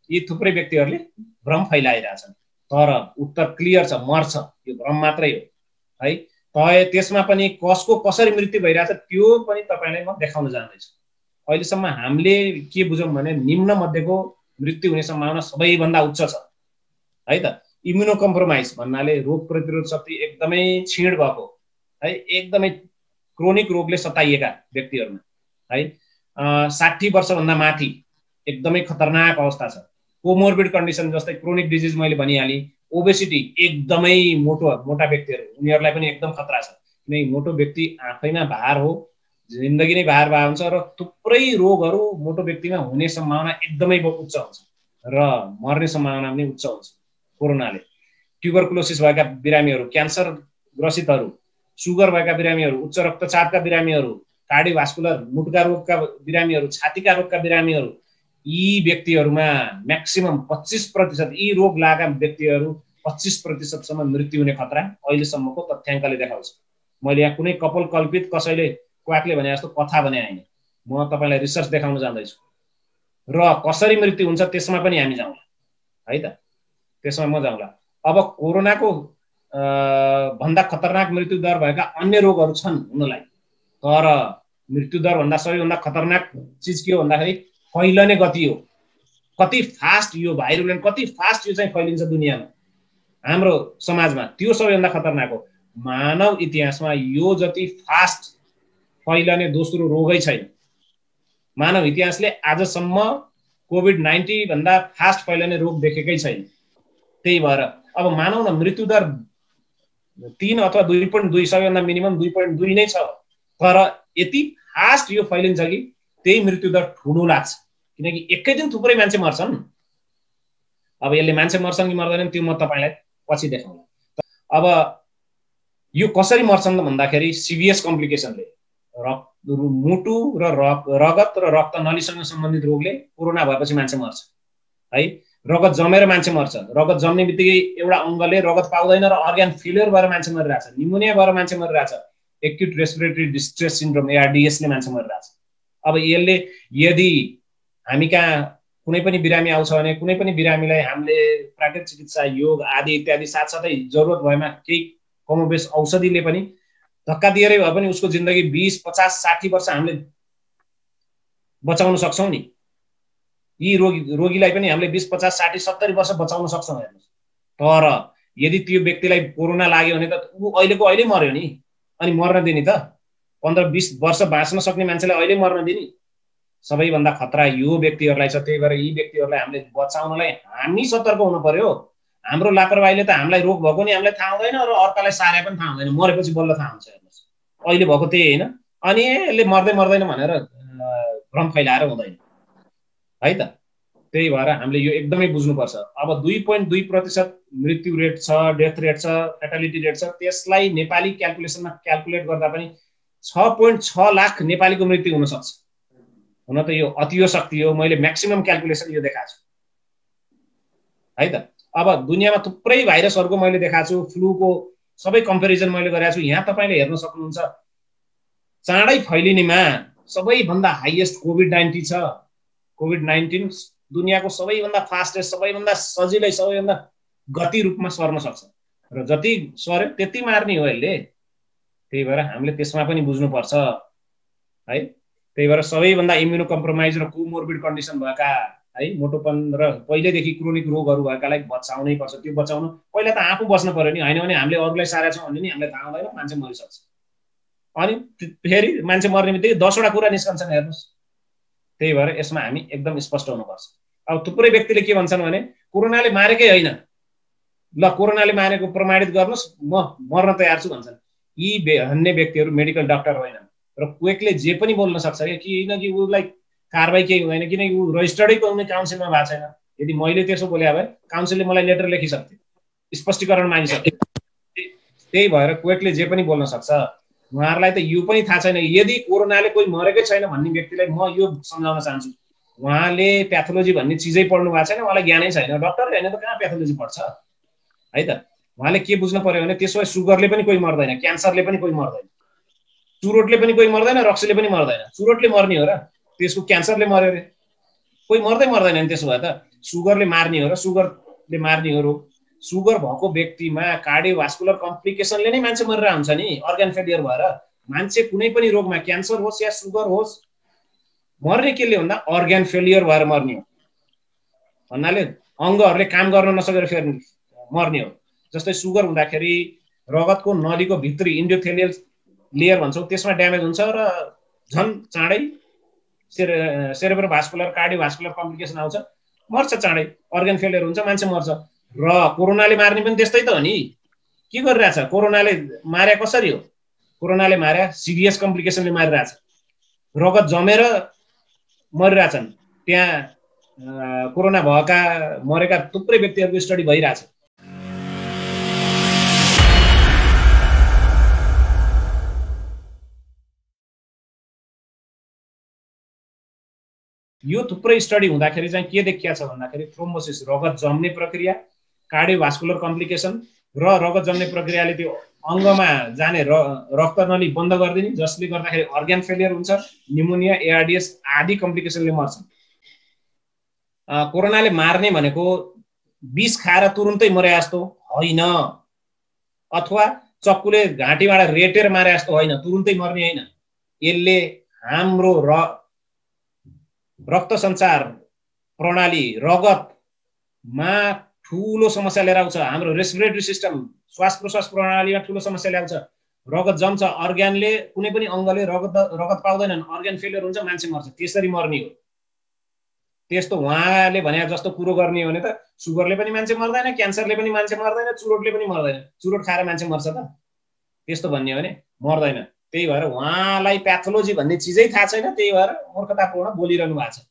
यी थुप्रै व्यक्तिहरूले भ्रम फैलाइरहेछन्। तर उत्तर क्लियर छ, मर्छ, यो भ्रम मात्रै हो है। त्यसमा पनि कसको कसरी मृत्यु भइरहेछ त्यो पनि तपाईँलाई म देखाउन जाँदैछु। अहिलेसम्म हामीले के बुझौँ भने निम्न मध्येको मृत्यु हुने सम्भावना सबैभन्दा उच्च छ है त। इम्युनो कम्प्रोमाइज भन्नाले रोग प्रतिरोध शक्ति एकदमै क्षीण भएको है, एकदमै क्रोनिक रोगले सताइएका व्यक्तिहरूमा है, 60 वर्षभन्दा माथि एकदमै खतरनाक अवस्था छ। कोमोर्बिड कन्डिसन जस्तै क्रोनिक डिजिज मैले भनिहालेँ, ओबेसिटी एकदमै मोटा व्यक्तिहरू, उनीहरूलाई पनि एकदम खतरा छ। किनकि मोटो व्यक्ति आफैमा भार हो, जिन्दगी नै भार हुन्छ र थुप्रै रोगहरू मोटो व्यक्तिमा हुने सम्भावना एकदमै उच्च हुन्छ र मर्ने सम्भावना पनि उच्च हुन्छ कोरोनाले। ट्युबरकुलोसिस भएका बिरामीहरू, क्यान्सर ग्रसितहरू, सुगर भएका बिरामीहरू, उच्च रक्तचापका बिरामीहरू, कार्डियोभास्कुलर मुटुका रोगका बिरामीहरू, छातीका रोगका बिरामीहरू, यी व्यक्तिहरूमा म्याक्सिमम 25%, यी रोग लागेका व्यक्तिहरू 25%सम्म मृत्यु हुने खतरा अहिलेसम्मको तथ्याङ्कले देखाउँछ। मैले यहाँ कुनै कपोल कल्पित कसैले क्वाकले भने जस्तो कथा भने होइन, म तपाईँलाई रिसर्च देखाउन जाँदैछु र कसरी मृत्यु हुन्छ त्यसमा पनि हामी जाउँला है त, त्यसमा म जाउँला। अब कोरोनाको भन्दा खतरनाक मृत्युदर भएका अन्य रोगहरू छन् हुनलाई, तर मृत्युदर भन्दा सबैभन्दा खतरनाक चिज के हो भन्दाखेरि फैलने गति हो। कति फास्ट यो भाइरुलेन्ट, कति फास्ट यो चाहिँ फैलिन्छ दुनियाँमा, हाम्रो समाजमा, त्यो सबैभन्दा खतरनाक हो। मानव इतिहासमा यो जति फास्ट फैलने दोस्रो रोगै छैन। मानव इतिहासले आजसम्म कोभिड-19 भन्दा फास्ट फैलने रोग देखेकै छैन। त्यही भएर अब मानव न मृत्युदर 3 अथवा 2.2, सबैभन्दा मिनिमम 2.2 नै छ, तर यति फास्ट यो फैलिन्छ कि त्यही मृत्युदर ठुलो लाग्छ, किनकि एकै दिन थुप्रै मान्छे मर्छन्। अब यसले मान्छे मर्छन् कि मर्दैनन् त्यो म तपाईँलाई पछि देखाउँला। अब यो कसरी मर्छन् भन्दाखेरि सिभियस कम्प्लिकेसनले, मुटु र रगत र रक्त नलीसँग सम्बन्धित रोगले कोरोना भएपछि मान्छे मर्छ है। रगत जमेर मान्छे मर्छ, रगत जम्ने बित्तिकै एउटा अङ्गले रगत पाउँदैन र अर्ग्यान फेलियर भएर मान्छे मरिरहेछ, निमोनिया भएर मान्छे मरिरहेछ, acute respiratory distress syndrome ARDS ले मान्छे मरिरहेछ। अब यसले यदि हामी कहाँ कुनै पनि बिरामी आउँछ भने कुनै पनि बिरामीलाई हामीले प्राकृतिक चिकित्सा, योग आदि इत्यादि साथसाथै जरुरत भएमा केही कमोबेस औषधिले पनि धक्का दिएरै भए पनि उसको जिन्दगी 20, 50, 60 वर्ष हामीले बचाउन सक्छौँ नि। यी रोगीलाई पनि हामीले 20, 50, 60, 70 वर्ष बचाउन सक्छौँ हेर्नुहोस्। तर यदि त्यो व्यक्तिलाई कोरोना लाग्यो भने त ऊ अहिलेको अहिले मर्यो नि, अनि मर्न दिने त? 15-20 वर्ष बाँच्न सक्ने मान्छेलाई अहिले मर्न दिने? सबैभन्दा खतरा यो व्यक्तिहरूलाई छ। त्यही भएर यी व्यक्तिहरूलाई हामीले बचाउनलाई हामी सतर्क हुनु पर्यो। हाम्रो लापरवाहीले त हामीलाई रोग भएको नि हामीलाई थाहा हुँदैन र अर्कालाई सारे पनि थाहा हुँदैन, मरेपछि बल्ल थाहा हुन्छ हेर्नुहोस्। अहिले भएको त्यही होइन, अनि यसले मर्दैन भनेर भ्रम फैलाएर हुँदैन है त। त्यही भएर हामीले यो एकदमै बुझ्नुपर्छ। अब 2.2% मृत्यु रेट छ, डेथ रेट छ, फ्याटालिटी रेट छ, त्यसलाई नेपाली क्याल्कुलेसनमा क्याल्कुलेट गर्दा पनि 6.6 लाख नेपालीको मृत्यु हुन सक्छ। हुन त यो अतिशक्ति हो, मैले म्याक्सिमम क्याल्कुलेसन यो देखाएको छु है त। अब दुनियाँमा थुप्रै भाइरसहरूको मैले देखाएको छु, फ्लूको सबै कम्पेरिजन मैले गरेको छु। यहाँ तपाईँले हेर्न सक्नुहुन्छ, चाँडै फैलिनेमा सबैभन्दा हाइएस्ट कोभिड-19 छ। कोभिड-19 दुनियाँको सबैभन्दा फास्टेस्ट, सबैभन्दा सजिलै, सबैभन्दा गति रूपमा सर्न सक्छ र जति सर्यो त्यति मार्ने हो यसले। त्यही भएर हामीले त्यसमा पनि बुझ्नुपर्छ है। त्यही भएर सबैभन्दा इम्युनो कम्प्रोमाइज र कोमोर्बिड कन्डिसन भएका है, मोटोपन र पहिलेदेखि क्रोनिक रोगहरू भएकालाई बचाउनै पर्छ। त्यो बचाउनु पहिला त आफू बस्नु पर्यो नि, होइन भने हामीले अरूलाई सारेका छौँ भने नि हामीलाई थाहा हुँदैन, मान्छे मरिसक्छ अनि फेरि मान्छे मर्ने बित्तिकै 10वटा कुरा निस्कन्छन् हेर्नुहोस्। त्यही भएर यसमा हामी एकदम स्पष्ट हुनुपर्छ। अब थुप्रै व्यक्तिले के भन्छन् भने कोरोनाले मारेकै होइन, ल कोरोनाले मारेको प्रमाणित गर्नुहोस्, म मर्न तयार छु भन्छन्। यी भन्ने व्यक्तिहरू मेडिकल डाक्टर होइनन् र क्वेकले जे पनि बोल्न सक्छ क्या, किनकि उसलाई कारबाही केही हुँदैन, किनकि ऊ रजिस्टर्डै कुनै काउन्सिलमा भएको छैन। यदि मैले त्यसो बोले भए काउन्सिलले मलाई लेटर लेखिसक्थ्यो, स्पष्टीकरण मागिसक्थ्यो। त्यही भएर क्वेकले जे पनि बोल्न सक्छ। उहाँहरूलाई त यो पनि थाहा छैन। यदि कोरोनाले कोही मरेकै छैन भन्ने व्यक्तिलाई म यो सम्झाउन चाहन्छु, उहाँले प्याथोलोजी भन्ने चिजै पढ्नु भएको छैन, उहाँलाई ज्ञानै छैन। डक्टरले होइन त कहाँ प्याथोलोजी पढ्छ है त। उहाँले के बुझ्नु पर्यो भने त्यसो भए सुगरले पनि कोही मर्दैन, क्यान्सरले पनि कोही मर्दैन, चुरोटले पनि कोही मर्दैन, रक्सीले पनि मर्दैन। चुरोटले मर्ने हो र त्यसको क्यान्सरले मर्यो अरे, कोही मर्दैन नि। त्यसो भए त सुगरले मार्ने हो र सुगरले मार्ने हो। सुगर भएको व्यक्तिमा कार्डियोभास्कुलर कम्प्लिकेसनले नै मान्छे मरेर हुन्छ नि, अर्गन फेलियर भएर। मान्छे कुनै पनि रोगमा क्यान्सर होस् या सुगर होस् मर्ने केले भन्दा अर्गन फेलियर भएर मर्ने हो, भन्नाले अङ्गहरूले काम गर्न नसकेर फेरि मर्ने हो। जस्तै सुगर हुँदाखेरि रगतको नलीको भित्री इन्डोथेलियल लेयर भन्छौँ त्यसमा ड्यामेज हुन्छ र झन् चाँडै सेरेब्रोभास्कुलर कार्डियोभास्कुलर कम्प्लिकेसन आउँछ, मर्छ चाँडै, अर्गन फेलियर हुन्छ, मान्छे मर्छ। र कोरोनाले मार्ने पनि त्यस्तै त हो नि। के गरिरहेछ कोरोनाले मारे? कसरी हो कोरोनाले मारे? सिरियस कम्प्लिकेसनले मारिरहेछ, रगत जमेर मरिरहेछन्। त्यहाँ कोरोना भएका मरेका थुप्रै व्यक्तिहरूको स्टडी भइरहेछ। यो थुप्रै स्टडी हुँदाखेरि चाहिँ के देखिया छ भन्दाखेरि थ्रोम्बोसिस रगत जम्ने प्रक्रिया, कार्डियोभास्कुलर कम्प्लिकेसन र रगत जम्ने प्रक्रियाले त्यो अङ्गमा जाने रक्त नली बन्द गरिदिने, जसले गर्दाखेरि अर्गन फेलियर हुन्छ, निमोनिया, एआरडिएस आदि कम्प्लिकेसनले मर्छन्। कोरोनाले मार्ने भनेको विष खाएर तुरुन्तै मरे जस्तो होइन, अथवा चक्कुले घाँटीबाट रेटेर मारे जस्तो होइन, तुरुन्तै मर्ने होइन। यसले हाम्रो रक्त सञ्चार प्रणाली रगतमा ठुलो समस्या लिएर आउँछ। हाम्रो रेस्पिरेटरी सिस्टम श्वास प्रश्वास प्रणालीमा ठुलो समस्या ल्याउँछ। रगत जम्छ, अर्ग्यानले कुनै पनि अङ्गले रगत पाउँदैनन्, अर्ग्यान फेलियर हुन्छ, मान्छे मर्छ। त्यसरी मर्ने हो। त्यस्तो उहाँले भने जस्तो कुरो गर्ने हो भने त सुगरले पनि मान्छे मर्दैन, क्यान्सरले पनि मान्छे मर्दैन, चुरोटले पनि मर्दैन। चुरोट खाएर मान्छे मर्छ त? त्यस्तो भन्ने हो भने मर्दैन। त्यही भएर उहाँलाई प्याथोलोजी भन्ने चिजै थाहा छैन, त्यही भएर मूर्खतापूर्ण बोलिरहनु भएको छ।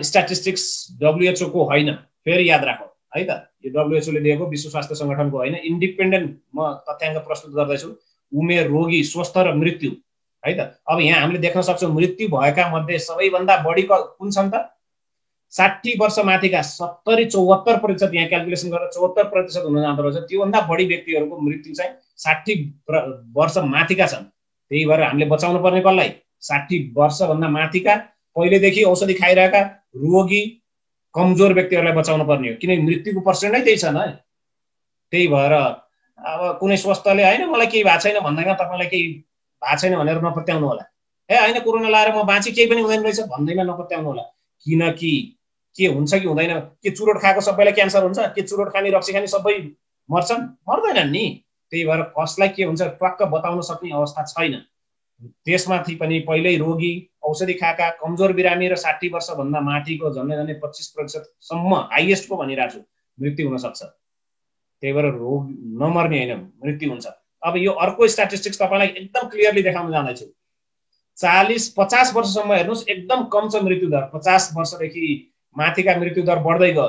स्ट्याटिस्टिक्स WHO को होइन, फेरि याद राखौँ है त। यो WHO ले दिएको, विश्व स्वास्थ्य सङ्गठनको होइन, इन्डिपेन्डेन्ट म तथ्याङ्क प्रस्तुत गर्दैछु। उमेर, रोगी, स्वस्थ र मृत्यु है त। अब यहाँ हामीले देख्न सक्छौँ मृत्यु भएका मध्ये सबैभन्दा बढी कुन छन् त? 60 वर्ष माथिका 70-74% यहाँ क्यालकुलेसन गरेर 74% हुन जाँदो रहेछ। त्योभन्दा बढी व्यक्तिहरूको मृत्यु चाहिँ 60 वर्ष माथिका छन्। त्यही भएर हामीले बचाउनु पर्ने कसलाई? 60 वर्षभन्दा माथिका, पहिलेदेखि औषधि खाइरहेका रोगी, कमजोर व्यक्तिहरूलाई बचाउनु पर्ने हो, किनकि मृत्युको पर्सेन्ट नै त्यही छ नि। त्यही भएर अब कुनै स्वस्थले होइन मलाई केही भएको छैन भन्दैमा तपाईँलाई केही भएको छैन भनेर नपत्याउनु होला। होइन कोरोना लाएर म बाँची केही पनि हुँदैन रहेछ भन्दैमा नपत्याउनु होला। किनकि के हुन्छ कि हुँदैन? के चुरोट खाएको सबैलाई क्यान्सर हुन्छ? के चुरोट खाने, रक्सी खाने सबै मर्छन्? मर्दैनन् नि। त्यही भएर कसलाई के हुन्छ टक्क बताउन सक्ने अवस्था छैन। त्यसमाथि पनि पहिल्यै रोगी, औषधि खाएका, कमजोर बिरामी र 60 वर्षभन्दा माथिको झन्डै 25% हाइएस्टको भनिरहेको छु मृत्यु हुनसक्छ। त्यही भएर रोग नमर्ने होइन, मृत्यु हुन्छ। अब यो अर्को स्ट्याटिस्टिक्स तपाईँलाई एकदम क्लियरली देखाउन जाँदैछु। 40-50 वर्षसम्म हेर्नुहोस् एकदम कम छ मृत्यु दर। 50 वर्षदेखि माथिका मृत्यु दर बढ्दै गयो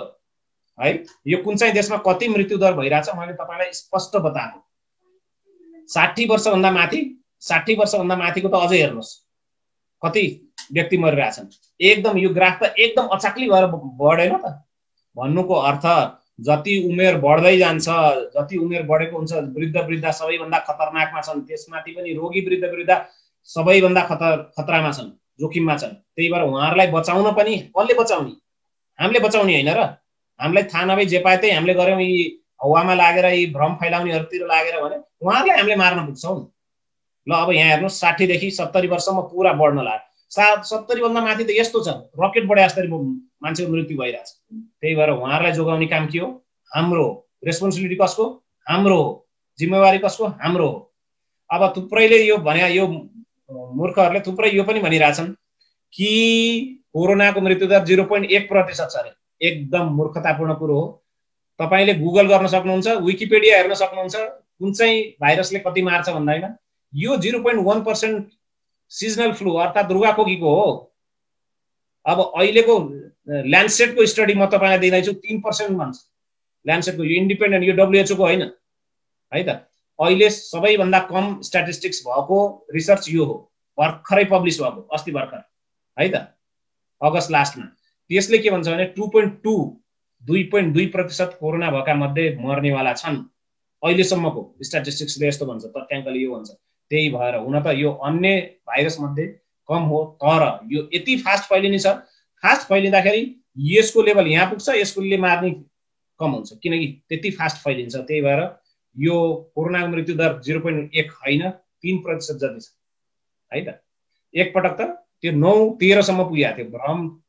है। यो कुन चाहिँ देशमा कति मृत्यु दर भइरहेछ मैले तपाईँलाई स्पष्ट बताएको। 60 वर्षभन्दा माथि, 60 वर्षभन्दा माथिको त अझै हेर्नुहोस् कति व्यक्ति मरिरहेछन्। एकदम यो ग्राफ त एकदम अचाक्ली भएर बढेन त। भन्नुको अर्थ जति उमेर बढ्दै जान्छ, जति उमेर बढेको हुन्छ, वृद्ध सबैभन्दा खतरनाकमा छन्। त्यसमाथि पनि रोगी वृद्ध सबैभन्दा खतरामा छन्, जोखिममा छन्। त्यही भएर उहाँहरूलाई बचाउन पनि कसले बचाउने? हामीले बचाउने होइन र? हामीलाई थाहा नभई जे पाए त्यही हामीले गऱ्यौँ, यी हावामा लागेर यी भ्रम फैलाउनेहरूतिर लागेर भने उहाँहरूलाई हामीले मार्न पुग्छौँ। ल अब यहाँ हेर्नुहोस् 60 देखि 70 वर्षमा पुरा बढ्न लाग्यो। 70 भन्दा माथि त यस्तो छ रकेट बढे जस्तै मान्छेको मृत्यु भइरहेछ। त्यही भएर उहाँहरूलाई जोगाउने काम के हो? हाम्रो रेस्पोन्सिबिलिटी कसको? हाम्रो हो। जिम्मेवारी कसको? हाम्रो हो। अब थुप्रैले यो भने यो मूर्खहरूले थुप्रै यो पनि भनिरहेछन् कि कोरोनाको मृत्युदर 0.1% छ अरे। एकदम मूर्खतापूर्ण कुरो हो। तपाईले गुगल गर्न सक्नुहुन्छ, विकिपीडिया हेर्न सक्नुहुन्छ, कुन चाहिँ भाइरसले कति मार्छ भन्दैन। यो 0.1% सिजनल फ्लू अर्थात् रुगाखोकीको हो। अब अहिलेको ल्यान्डसेटको स्टडी म तपाईलाई दिँदैछु 3% भन्छ। ल्यान्डसेटको यो इन्डिपेन्डेन्ट, यो WHO को होइन है त। अहिले सबैभन्दा कम स्ट्याटिस्टिक्स भएको रिसर्च यो हो, भर्खरै पब्लिस भएको, अस्ति भर्खर है त, अगस्त लास्टमा। त्यसले के भन्छ भने 2.2% कोरोना भएका मध्ये मर्नेवाला छन् अहिलेसम्मको स्ट्याटिस्टिक्सले यस्तो भन्छ, तथ्याङ्कले यो भन्छ। त्यही भएर हुन त यो अन्य भाइरस मध्ये कम हो, तर यो यति फास्ट फैलिने छ। फास्ट फैलिँदाखेरि यसको लेभल यहाँ पुग्छ, यसकोले मार्ने कम हुन्छ, किनकि त्यति फास्ट फैलिन्छ। त्यही भएर यो कोरोनाको मृत्युदर 0.1 होइन, 3% जति छ है त। एकपटक त त्यो 9-13 सम्म पुगेको थियो। भ्रम,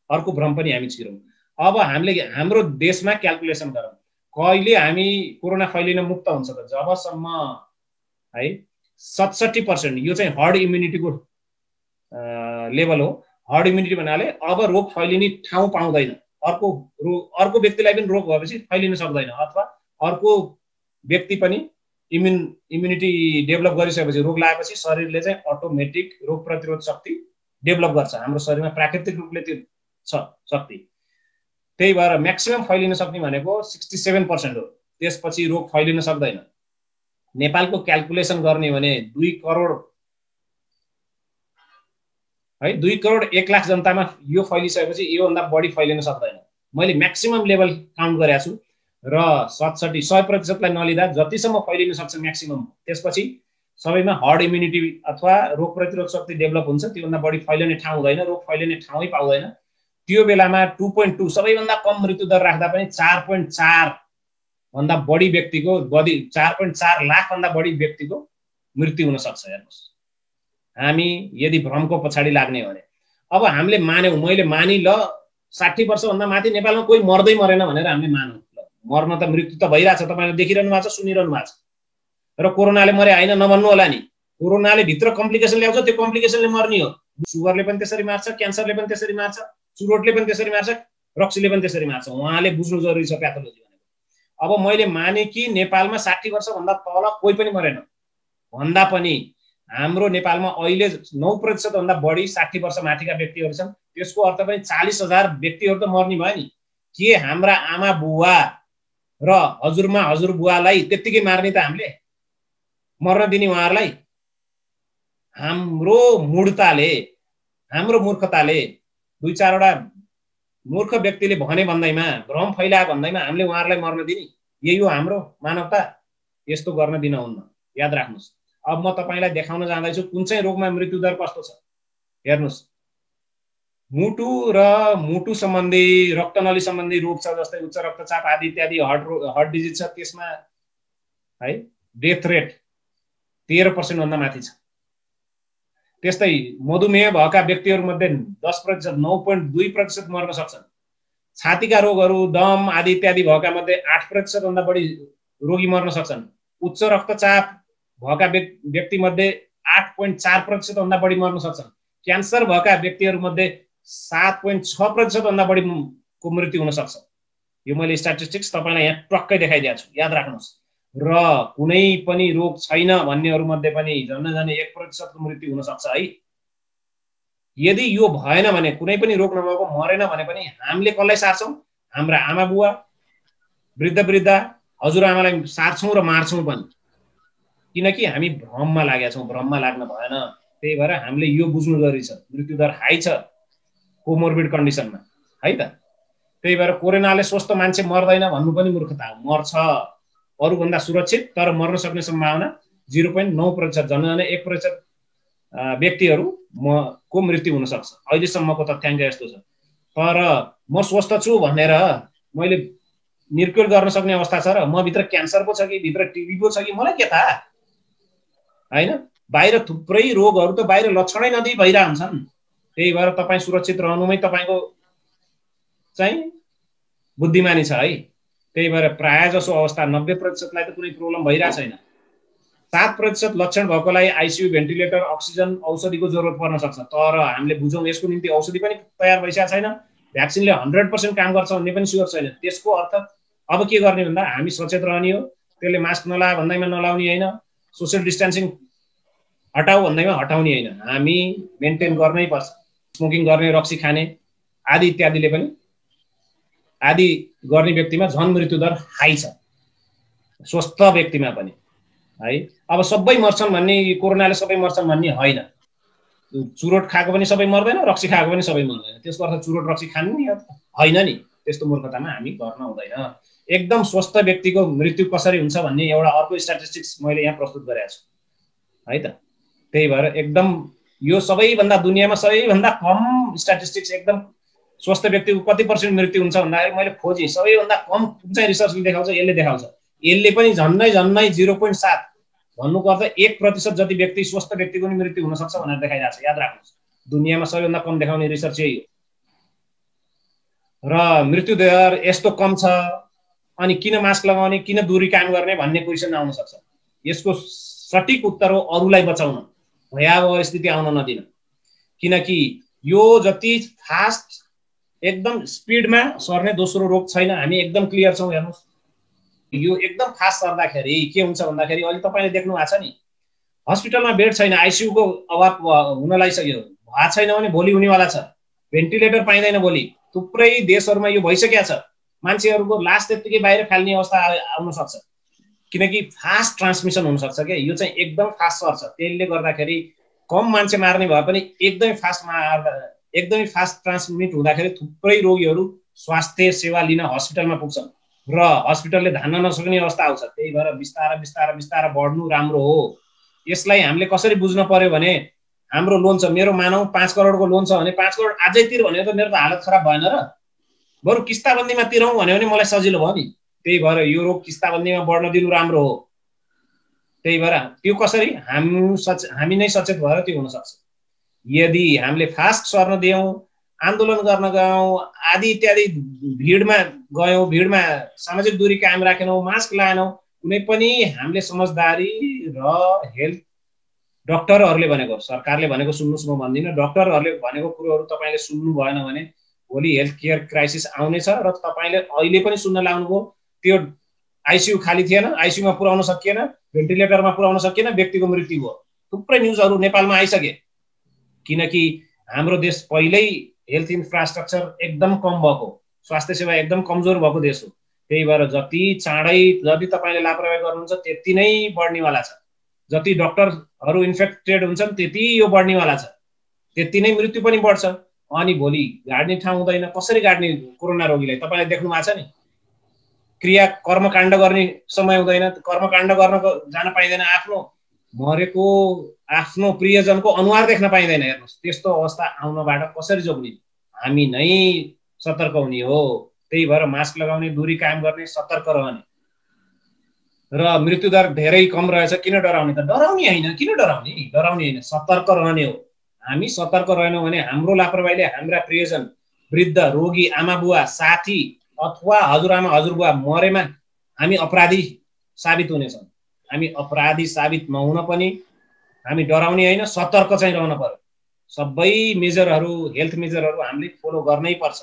अर्को भ्रम पनि हामी छिरौँ। अब हामीले हाम्रो देशमा क्याल्कुलेसन गरौँ, कहिले हामी कोरोना फैलिन मुक्त हुन्छ त? जबसम्म है 67%, यो चाहिँ हर्ड इम्युनिटीको लेभल हो। हर्ड इम्युनिटी भन्नाले अब रोग फैलिने ठाउँ पाउँदैन, अर्को व्यक्तिलाई पनि रोग भएपछि फैलिन सक्दैन, अथवा अर्को व्यक्ति पनि इम्युनिटी डेभलप गरिसकेपछि, रोग लागेपछि शरीरले चाहिँ अटोमेटिक रोग प्रतिरोध शक्ति डेभलप गर्छ। हाम्रो शरीरमा प्राकृतिक रूपले त्यो छ शक्ति। त्यही भएर म्याक्सिमम फैलिन सक्ने भनेको 67% हो, त्यसपछि रोग फैलिन सक्दैन। नेपालको क्याल्कुलेसन गर्ने भने 2 करोड है, 2 करोड 1 लाख जनतामा यो फैलिसकेपछि योभन्दा बढी फैलिन सक्दैन। मैले म्याक्सिमम लेभल काउन्ट गरेको छु र 100% लाई नलिँदा जतिसम्म फैलिन सक्छ म्याक्सिमम। त्यसपछि सबैमा हर्ड इम्युनिटी अथवा रोग प्रतिरोध शक्ति डेभलप हुन्छ, त्योभन्दा बढी फैलिने ठाउँ हुँदैन, रोग फैलिने ठाउँै पाउँदैन। त्यो बेलामा 2.2 सबैभन्दा कम मृत्युदर राख्दा पनि 4.4 भन्दा बढी व्यक्तिको 4.4 लाख भन्दा बढी व्यक्तिको मृत्यु हुन सक्छ। हेर्नुस्, हामी यदि भ्रमको पछाडि लाग्ने हो भने, अब हामीले मान्यौँ, मैले मानि ल 60 वर्ष भन्दा माथि नेपालमा कोही मर्दै मरेन भनेर हामीले मानौँ। मर्न त मृत्यु त भइरहेछ, तपाईले देखिरहनु भएको छ, सुनिरहनु भएको छ। र कोरोनाले मरे होइन नभन्नु होला नि, कोरोनाले भित्र कम्प्लिकेसन ल्याउँछ, त्यो कम्प्लिकेसनले मर्ने हो। सुगरले पनि त्यसरी मार्छ, क्यान्सरले पनि त्यसरी मार्छ, चुरोटले पनि त्यसरी मार्छ, रक्सीले पनि त्यसरी मार्छ। उहाँले बुझ्नु जरुरी छ प्याथोलोजी भनेको। अब मैले माने कि नेपालमा 60 वर्ष भन्दा तल कोही पनि मरेन भन्दा पनि हाम्रो नेपालमा अहिले 9% भन्दा बढी 60 वर्ष माथिका व्यक्तिहरू छन्। त्यसको अर्थ पनि 40,000 व्यक्तिहरू त मर्ने भयो नि। के हाम्रा आमा बुवा र हजुरमा हजुरबुवालाई त्यत्तिकै मार्ने त हामीले, मर्न दिने उहाँहरूलाई? हाम्रो मूढताले, हाम्रो मूर्खताले, 2-4 वटा मूर्ख व्यक्तिले भने भन्दैमा, भ्रम फैलाए भन्दैमा हामीले उहाँहरूलाई मर्न दिने? यही हो हाम्रो मानवता? यस्तो गर्न दिन हुन्न, याद राख्नुस्। अब म तपाईलाई देखाउन जाँदैछु कुन चाहिँ रोगमा मृत्युदर कस्तो छ। हेर्नुस्, मुटु र मुटु सम्बन्धी, रक्तनली सम्बन्धी रोग छ, जस्तै उच्च रक्तचाप आदि इत्यादि हार्ट डिजिज छ, त्यसमा है डेथ रेट 13% भन्दा माथि छ। त्यस्तै मधुमेह भएका व्यक्तिहरू मध्ये 10%, 9.2% मर्न सक्छन्। छातीका रोगहरू, दम आदि इत्यादि भएका मध्ये 8% भन्दा बढी रोगी मर्न सक्छन्। उच्च रक्तचाप भएका व्यक्ति मध्ये 8.4% भन्दा बढी मर्न सक्छन्। क्यान्सर भएका व्यक्तिहरू मध्ये 7.6% भन्दा बढी को मृत्यु हुन सक्छ। यो मैले स्ट्याटिस्टिक्स तपाईलाई यहाँ टक्कै देखाइदिएको छु, याद राख्नुस्। र कुनै पनि रोग छैन भन्नेहरू मध्ये पनि झन्डै 1% को मृत्यु हुन सक्छ है। यदि यो भएन भने, कुनै पनि रोग नभएको मरेन भने पनि हामीले कसलाई सार्छौं? हाम्रा आमा बुवा, वृद्ध वृद्धा, हजुरआमालाई सार्छौं र मार्छौं पनि, किनकि हामी भ्रममा लागेका छौं। भ्रममा लाग्न भएन। त्यही भएर हामीले यो बुझ्नु जरुरी छ, मृत्युदर हाई छ कोमोर्बिड कन्डिसनमा है त। त्यही भएर कोरोनाले स्वस्थ मान्छे मर्दैन भन्नु पनि मूर्खता हो। मर्छ, अरूभन्दा सुरक्षित, तर मर्न सक्ने सम्भावना 0.9%, झन्डै 1% व्यक्तिहरू को मृत्यु हुन सक्छ। अहिलेसम्मको तथ्याङ्क यस्तो छ। तर म स्वस्थ छु भनेर मैले निर्कुल गर्न सक्ने अवस्था छ र म भित्र क्यान्सर पो छ कि भित्र टिबी पो छ कि मलाई के थाहा हैन। बाहिर थुप्रै रोगहरू त बाहिर लक्षणै नदिई भइरा हुन्छन्। त्यही भएर तपाई सुरक्षित रहनुमै तपाईको चाहिँ बुद्धिमानी छ है। त्यही भएर प्राय जसो अवस्था 90% लाई त कुनै प्रब्लम भइरा छैन। 7% लक्षण भएकोलाई आइसियु भेन्टिलेटर अक्सिजन औषधिको जरुरत पर्न सक्छ। तर हामीले बुझौँ यसको निम्ति औषधि पनि तयार भइसकेको छैन, भ्याक्सिनले 100% काम गर्छ भन्ने पनि स्योर छैन। त्यसको अर्थ अब के गर्ने भन्दा हामी सचेत रहने हो। त्यसले मास्क नला भन्दैमा नलाउने होइन, सोसियल डिस्टेन्सिङ हटाऊ भन्दैमा हटाउने होइन, हामी मेन्टेन गर्नै पर्छ। स्मोकिङ गर्ने, रक्सी खाने आदि इत्यादिले पनि आदि गर्ने व्यक्तिमा झन् मृत्युदर हाई छ, स्वस्थ व्यक्तिमा पनि है। अब सबै मर्छन् भन्ने, कोरोनाले सबै मर्छन् भन्ने होइन। चुरोट खाएको पनि सबै मर्दैन, रक्सी खाएको पनि सबै मर्दैन। त्यसको अर्थ चुरोट रक्सी खानु नि होइन नि। त्यस्तो मूर्खतामा हामी गर्न हुँदैन। एकदम स्वस्थ व्यक्तिको मृत्यु कसरी हुन्छ भन्ने एउटा अर्को स्ट्याटिस्टिक्स मैले यहाँ प्रस्तुत गरेको छु है त। त्यही भएर एकदम यो सबैभन्दा दुनियाँमा सबैभन्दा कम स्ट्याटिस्टिक्स एकदम स्वस्थ व्यक्तिको कति % मृत्यु हुन्छ भन्दाखेरि मैले खोजेँ, सबैभन्दा कम चाहिँ रिसर्चले देखाउँछ, यसले देखाउँछ। यसले पनि झन्नै 0.7 भन्नुको अर्थ 1% जति व्यक्ति स्वस्थ व्यक्तिको नि मृत्यु हुन सक्छ भनेर देखाइरहेको छ। याद राख्नुहोस्, दुनियाँमा सबैभन्दा कम देखाउने रिसर्च यही हो। र मृत्यु दर यस्तो कम छ अनि किन मास्क लगाउने, किन दूरी काम गर्ने भन्ने क्वेसन आउन सक्छ। यसको सठिक उत्तर हो अरूलाई बचाउन, भयावह स्थिति आउन नदिन। किनकि यो जति फास्ट एकदम स्पिडमा सर्ने दोस्रो रोग छैन, हामी एकदम क्लियर छौँ। हेर्नुहोस्, यो एकदम फास्ट सर्दाखेरि के हुन्छ भन्दाखेरि अहिले तपाईँले देख्नु भएको छ नि, हस्पिटलमा बेड छैन, आइसियुको अभाव हुन लागिसक्यो, भएको छैन भने भोलि हुनेवाला छ, भेन्टिलेटर पाइँदैन भोलि। थुप्रै देशहरूमा यो भइसकेको छ, मान्छेहरूको लास त्यत्तिकै बाहिर फाल्ने अवस्था आउन सक्छ, किनकि फास्ट ट्रान्समिसन हुनसक्छ क्या। यो चाहिँ एकदम फास्ट सर्छ, त्यसले गर्दाखेरि कम मान्छे मार्ने भए पनि एकदमै फास्ट ट्रान्समिट हुँदाखेरि थुप्रै रोगीहरू स्वास्थ्य सेवा लिन हस्पिटलमा पुग्छन् र हस्पिटलले धान्न नसक्ने अवस्था आउँछ। त्यही भएर बिस्तारा बिस्तारा बिस्तारा बढ्नु राम्रो हो। यसलाई हामीले कसरी बुझ्न पर्यो भने, हाम्रो लोन छ, मेरो मानौ 5 करोडको लोन छ भने 5 करोड आजै तिर भने त मेरो त हालत खराब भएन र, बरु किस्ताबन्दीमा तिरौँ भन्यो भने मलाई सजिलो भयो नि। त्यही भएर यो रोग किस्ताबन्दीमा बढ्न दिनु राम्रो हो। त्यही भएर त्यो कसरी हामी नै सचेत भएर त्यो हुन सक्छ। यदि हामीले फास्ट सर्न दियौँ, आन्दोलन गर्न गयौँ, आदि इत्यादि भिडमा गयौँ, भिडमा सामाजिक दूरी कायम राखेनौँ, मास्क लाएनौँ, कुनै पनि हामीले समझदारी र हेल्थ डक्टरहरूले भनेको, सरकारले भनेको सुन्नुहोस् म भन्दिनँ, डक्टरहरूले भनेको कुरोहरू तपाईँले सुन्नु भएन भने भोलि हेल्थ केयर क्राइसिस आउनेछ। र तपाईँले अहिले पनि सुन्न लाग्नुभयो, त्यो आइसियु खाली थिएन, आइसियुमा पुर्याउन सकिएन, भेन्टिलेटरमा पुर्याउन सकिएन, व्यक्तिको मृत्यु भयो। थुप्रै न्युजहरू नेपालमा आइसके, किनकि हाम्रो देश पहिल्यै हेल्थ इन्फ्रास्ट्रक्चर एकदम कम भएको, स्वास्थ्य सेवा एकदम कमजोर भएको देश हो। त्यही भएर जति चाँडै जति तपाईँले लापरवाही गर्नुहुन्छ त्यति नै बढ्नेवाला छ। जति डक्टरहरू इन्फेक्टेड हुन्छन् त्यति यो बढ्नेवाला छ, त्यति नै मृत्यु पनि बढ्छ। अनि भोलि गाड्ने ठाउँ हुँदैन, कसरी गाड्ने कोरोना रोगीलाई? तपाईँले देख्नु भएको छ नि, कर्मकाण्ड गर्ने समय हुँदैन, कर्मकाण्ड गर्न जान पाइँदैन, आफ्नो मरेको आफ्नो प्रियजनको अनुहार देख्न पाइँदैन। हेर्नुहोस्, त्यस्तो अवस्था आउनबाट कसरी जोग्ने? हामी नै सतर्क हुने हो। त्यही भएर मास्क लगाउने, दूरी कायम गर्ने, सतर्क रहने। र मृत्युदर धेरै कम रहेछ, किन डराउने त? डराउने होइन, किन डराउने? डराउने होइन, सतर्क रहने हो। हामी सतर्क रहेनौँ भने हाम्रो लापरवाहीले हाम्रा प्रियजन, वृद्ध, रोगी, आमा बुवा, साथी अथवा हजुरआमा हजुरबुवा मरेमा हामी अपराधी साबित हुनेछौँ। हामी अपराधी साबित नहुन पनि हामी डराउने होइन, सतर्क चाहिँ रहन पर्यो। सबै मेजरहरू, हेल्थ मेजरहरू हामीले फलो गर्नै पर्छ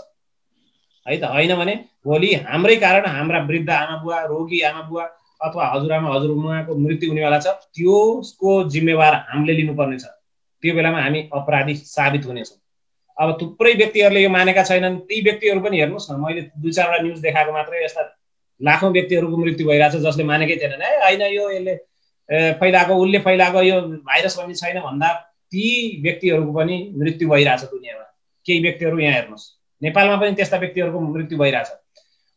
है त। होइन भने भोलि हाम्रै कारण हाम्रा वृद्ध आमाबुवा, रोगी आमाबुवा अथवा हजुरआमा हजुरबुवाको मृत्यु हुनेवाला छ, त्यसको जिम्मेवार हामीले लिनुपर्ने छ। त्यो बेलामा हामी अपराधी साबित हुनेछौँ। अब थुप्रै व्यक्तिहरूले यो मानेका छैनन्, ती व्यक्तिहरू पनि हेर्नुहोस् न, मैले 2-4 वटा न्युज देखाएको मात्रै यस्ता लाखौं व्यक्तिहरूको मृत्यु भइरहेछ जसले मानेकै थिएनन्। होइन यो यसले फैलाएको, उसले फैलाएको, यो भाइरस भन्ने छैन भन्दा ती व्यक्तिहरूको पनि मृत्यु भइरहेछ दुनियाँमा। केही व्यक्तिहरू यहाँ हेर्नुहोस्, नेपालमा पनि त्यस्ता व्यक्तिहरूको मृत्यु भइरहेछ।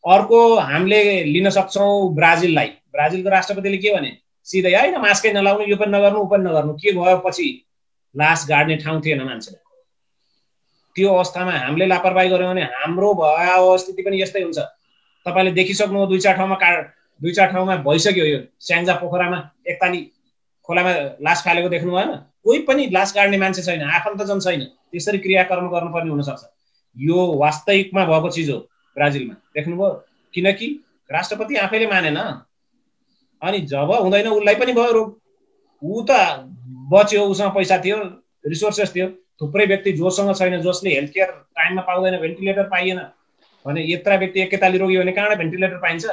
अर्को हामीले लिन सक्छौँ ब्राजिललाई। ब्राजिलको राष्ट्रपतिले के भने? सिधै होइन मास्कै नलाउनु, यो पनि नगर्नु, ऊ पनि नगर्नु। के भयो पछि? लास गाड्ने ठाउँ थिएन मान्छेलाई। त्यो अवस्थामा हामीले लापरवाही गर्यौँ भने हाम्रो भयावह स्थिति पनि यस्तै हुन्छ। तपाईँले देखिसक्नु 2-4 ठाउँमा भइसक्यो। यो स्याङ्जा पोखरामा 41 खोलामा लास फालेको देख्नु भएन? कोही पनि लास गाड्ने मान्छे छैन, आफन्तजन छैन। त्यसरी क्रियाकर्म गर्नुपर्ने हुनसक्छ। यो वास्तविकमा भएको चिज हो ब्राजिलमा, देख्नुभयो? किनकि राष्ट्रपति आफैले मानेन, अनि जब हुँदैन उसलाई पनि भयो रोग। ऊ त बच्यो, उसँग पैसा थियो, रिसोर्सेस थियो। थुप्रै व्यक्ति जोसँग छैन, जसले हेल्थ केयर टाइममा पाउँदैन, भेन्टिलेटर पाइएन भने यत्रा व्यक्ति एकैताली रोगी भने कहाँबाट भेन्टिलेटर पाइन्छ?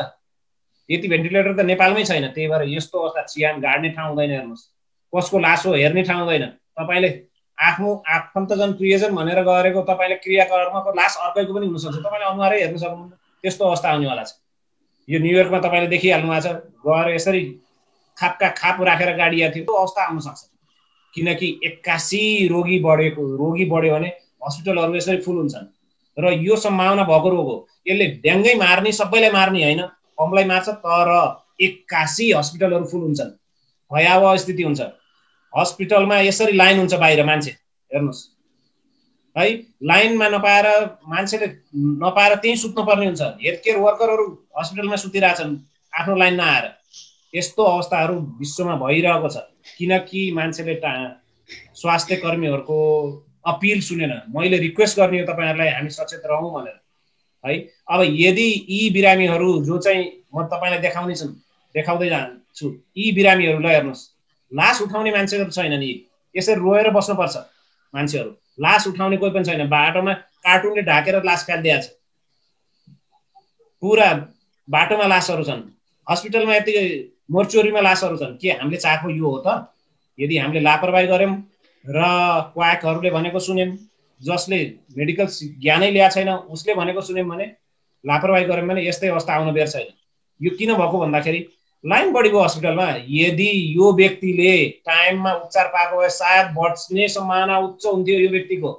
यति भेन्टिलेटर त नेपालमै छैन। त्यही भएर यस्तो अवस्था, चियान गाड्ने ठाउँ हुँदैन, हेर्नुहोस् कसको लास हो हेर्ने ठाउँ हुँदैन। तपाईँले आफ्नो आफन्तजन प्रियजन भनेर गरेको तपाईँले क्रियाकर्मको लास अर्कैको पनि हुनसक्छ, तपाईँले अनुहारै हेर्न सक्नुहुन्न। त्यस्तो अवस्था आउनेवाला छ। यो न्युयोर्कमा तपाईँले देखिहाल्नु भएको छ, गएर यसरी खापका खाप राखेर गाडिया थियो, त्यो अवस्था आउन सक्छ। किनकि 81 रोगी बढ्यो भने हस्पिटलहरू यसरी फुल हुन्छन्। र यो सम्भावना भएको रोग हो। यसले ड्याङ्गै मार्ने, सबैलाई मार्ने होइन, कमलाई मार्छ, तर 81 हस्पिटलहरू फुल हुन्छन्, भयावह स्थिति हुन्छ। हस्पिटलमा यसरी लाइन हुन्छ बाहिर, मान्छे हेर्नुहोस् है, लाइनमा नपाएर मान्छेले नपाएर त्यहीँ सुत्नुपर्ने हुन्छ। हेल्थ केयर वर्करहरू हस्पिटलमा सुतिरहेछन् आफ्नो लाइन नआएर। यस्तो अवस्थाहरू विश्वमा भइरहेको छ, किनकि मान्छेले स्वास्थ्य कर्मीहरूको अपिल सुनेन। मैले रिक्वेस्ट गर्ने हो तपाईँहरूलाई, हामी सचेत रहौँ भनेर है। अब यदि यी बिरामीहरू जो चाहिँ म तपाईँलाई देखाउँदै जान्छु, यी बिरामीहरूलाई हेर्नुहोस्, लास उठाउने मान्छेहरू छैनन्। यी यसरी रोएर बस्नुपर्छ मान्छेहरू, लास उठाउने कोही पनि छैन। बाटोमा कार्टुनले ढाकेर लास फालिदिएको छ, पुरा बाटोमा लासहरू छन्। हस्पिटलमा यति मोर्चुरीमा लासहरू छन्। के हामीले चाहेको यो हो त? यदि हामीले लापरवाही गऱ्यौँ र क्वाकहरूले भनेको सुन्यौँ, जसले मेडिकल ज्ञानै ल्याएको छैन उसले भनेको सुन्यौँ भने, लापरवाही गऱ्यौँ भने यस्तै अवस्था आउन बेर छैन। यो किन भएको भन्दाखेरि लाइन बढी भयो हस्पिटलमा। यदि यो व्यक्तिले टाइममा उपचार पाएको भए सायद बच्ने सम्भावना उच्च हुन्थ्यो यो व्यक्तिको।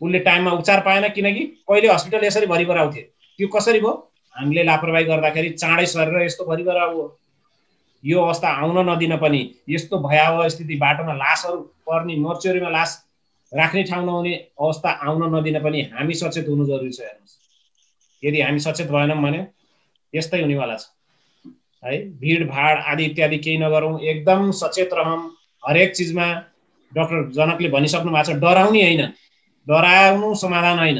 उसले टाइममा उपचार पाएन, किनकि पहिले हस्पिटल यसरी भरिभर आउँथ्यो। त्यो कसरी भयो? हामीले लापरवाही गर्दाखेरि चाँडै सरेर यस्तो भरिभर आयो। यो अवस्था आउन नदिन पनि, यस्तो भयावह स्थिति, बाटोमा लासहरू पर्ने, मोर्चुरीमा लास राख्ने ठाउँ नहुने अवस्था आउन नदिन पनि हामी सचेत हुनु जरुरी छ। हेर्नुहोस्, यदि हामी सचेत भएनौँ भने यस्तै हुनेवाला छ है। भिडभाड आदि इत्यादि केही नगरौँ, एकदम सचेत रहौँ हरेक चिजमा। डाक्टर जनकले भनिसक्नु भएको छ, डराउने होइन, डराउनु समाधान होइन,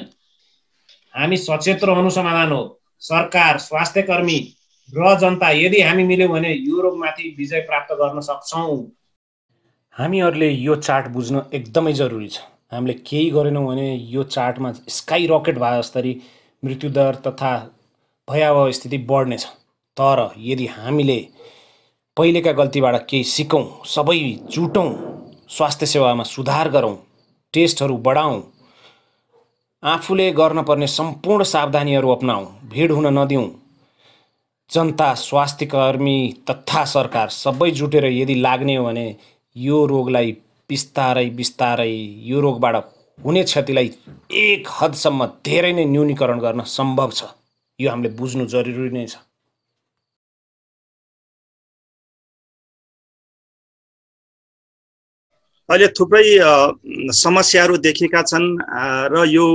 हामी सचेत रहनु समाधान हो। सरकार, स्वास्थ्य कर्मी र जनता यदि हामी मिल्यौँ भने यो रोगमाथि विजय प्राप्त गर्न सक्छौँ। हामीहरूले यो चार्ट बुझ्न एकदमै जरुरी छ। हामीले केही गरेनौँ भने यो चार्टमा स्काई रकेट भए जस्तरी मृत्युदर तथा भयावह स्थिति बढ्नेछ। तर यदि हामीले पहिलेका गल्तीबाट केही सिकौँ, सबै जुटौँ, स्वास्थ्य सेवामा सुधार गरौँ, टेस्टहरू बढाउँ, आफूले गर्नुपर्ने सम्पूर्ण सावधानीहरू अपनाउँ, भिड हुन नदिउँ, जनता, स्वास्थ्यकर्मी तथा सरकार सबै जुटेर यदि लाग्ने हो भने यो रोगलाई बिस्तारै बिस्तारै यो रोगबाट हुने क्षतिलाई एक हदसम्म धेरै नै न्यूनीकरण गर्न सम्भव छ। यो हामीले बुझ्नु जरुरी नै छ। अहिले थुप्रै समस्याहरू देखिएका छन् र यो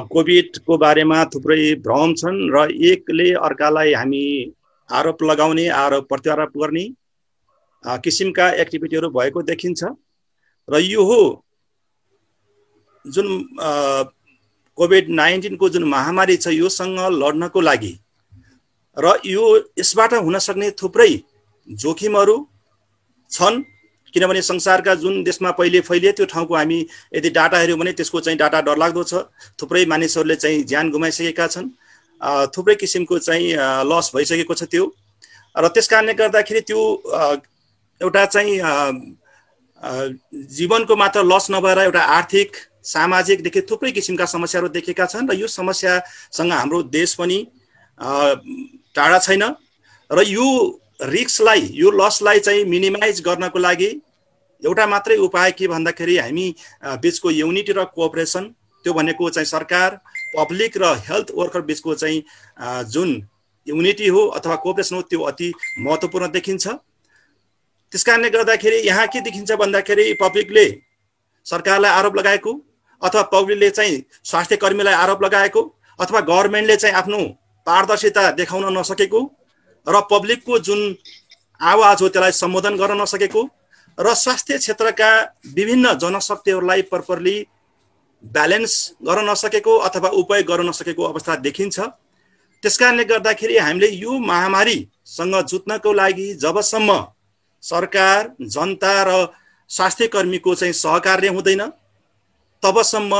कोभिडको बारेमा थुप्रै भ्रम छन् र एकले अर्कालाई हामी आरोप लगाउने, आरोप प्रत्यारोप गर्ने किसिमका एक्टिभिटीहरू भएको देखिन्छ। र यो हो जुन कोभिड-19 को जुन महामारी छ योसँग लड्नको लागि र यसबाट हुन सक्ने थुप्रै जोखिमहरू छन्। किनभने संसारका जुन देशमा पहिले फैलिए त्यो ठाउँको हामी यदि डाटा हेर्यौँ भने त्यसको चाहिँ डाटा डरलाग्दो छ। थुप्रै मानिसहरूले चाहिँ ज्यान गुमाइसकेका छन्, थुप्रै किसिमको चाहिँ लस भइसकेको छ त्यो। र त्यसकारणले गर्दाखेरि त्यो एउटा चाहिँ जीवनको मात्र लस नभएर एउटा आर्थिक, सामाजिकदेखि थुप्रै किसिमका समस्याहरू देखेका छन्। र यो समस्यासँग हाम्रो देश पनि टाढा छैन। र यो रिस्कलाई, यो लसलाई चाहिँ मिनिमाइज गर्नको लागि एउटा मात्रै उपाय के भन्दाखेरि हामी बिचको युनिटी र कोअपरेसन, त्यो भनेको चाहिँ सरकार, पब्लिक र हेल्थ वर्कर बिचको चाहिँ जुन युनिटी हो अथवा कोअपरेसन हो त्यो अति महत्त्वपूर्ण देखिन्छ। त्यसकारणले गर्दाखेरि यहाँ के देखिन्छ भन्दाखेरि पब्लिकले सरकारलाई आरोप लगाएको अथवा पब्लिकले चाहिँ स्वास्थ्य कर्मीलाई आरोप लगाएको अथवा गभर्नमेन्टले चाहिँ आफ्नो पारदर्शिता देखाउन नसकेको र पब्लिकको जुन आवाज हो त्यसलाई सम्बोधन गर्न नसकेको र स्वास्थ्य क्षेत्रका विभिन्न जनशक्तिहरूलाई प्रपरली ब्यालेन्स गर्न नसकेको अथवा उपयोग गर्न नसकेको अवस्था देखिन्छ। त्यसकारणले गर्दाखेरि हामीले यो महामारीसँग जुझ्नको लागि जबसम्म सरकार, जनता र स्वास्थ्य कर्मीको चाहिँ सहकार्य हुँदैन तबसम्म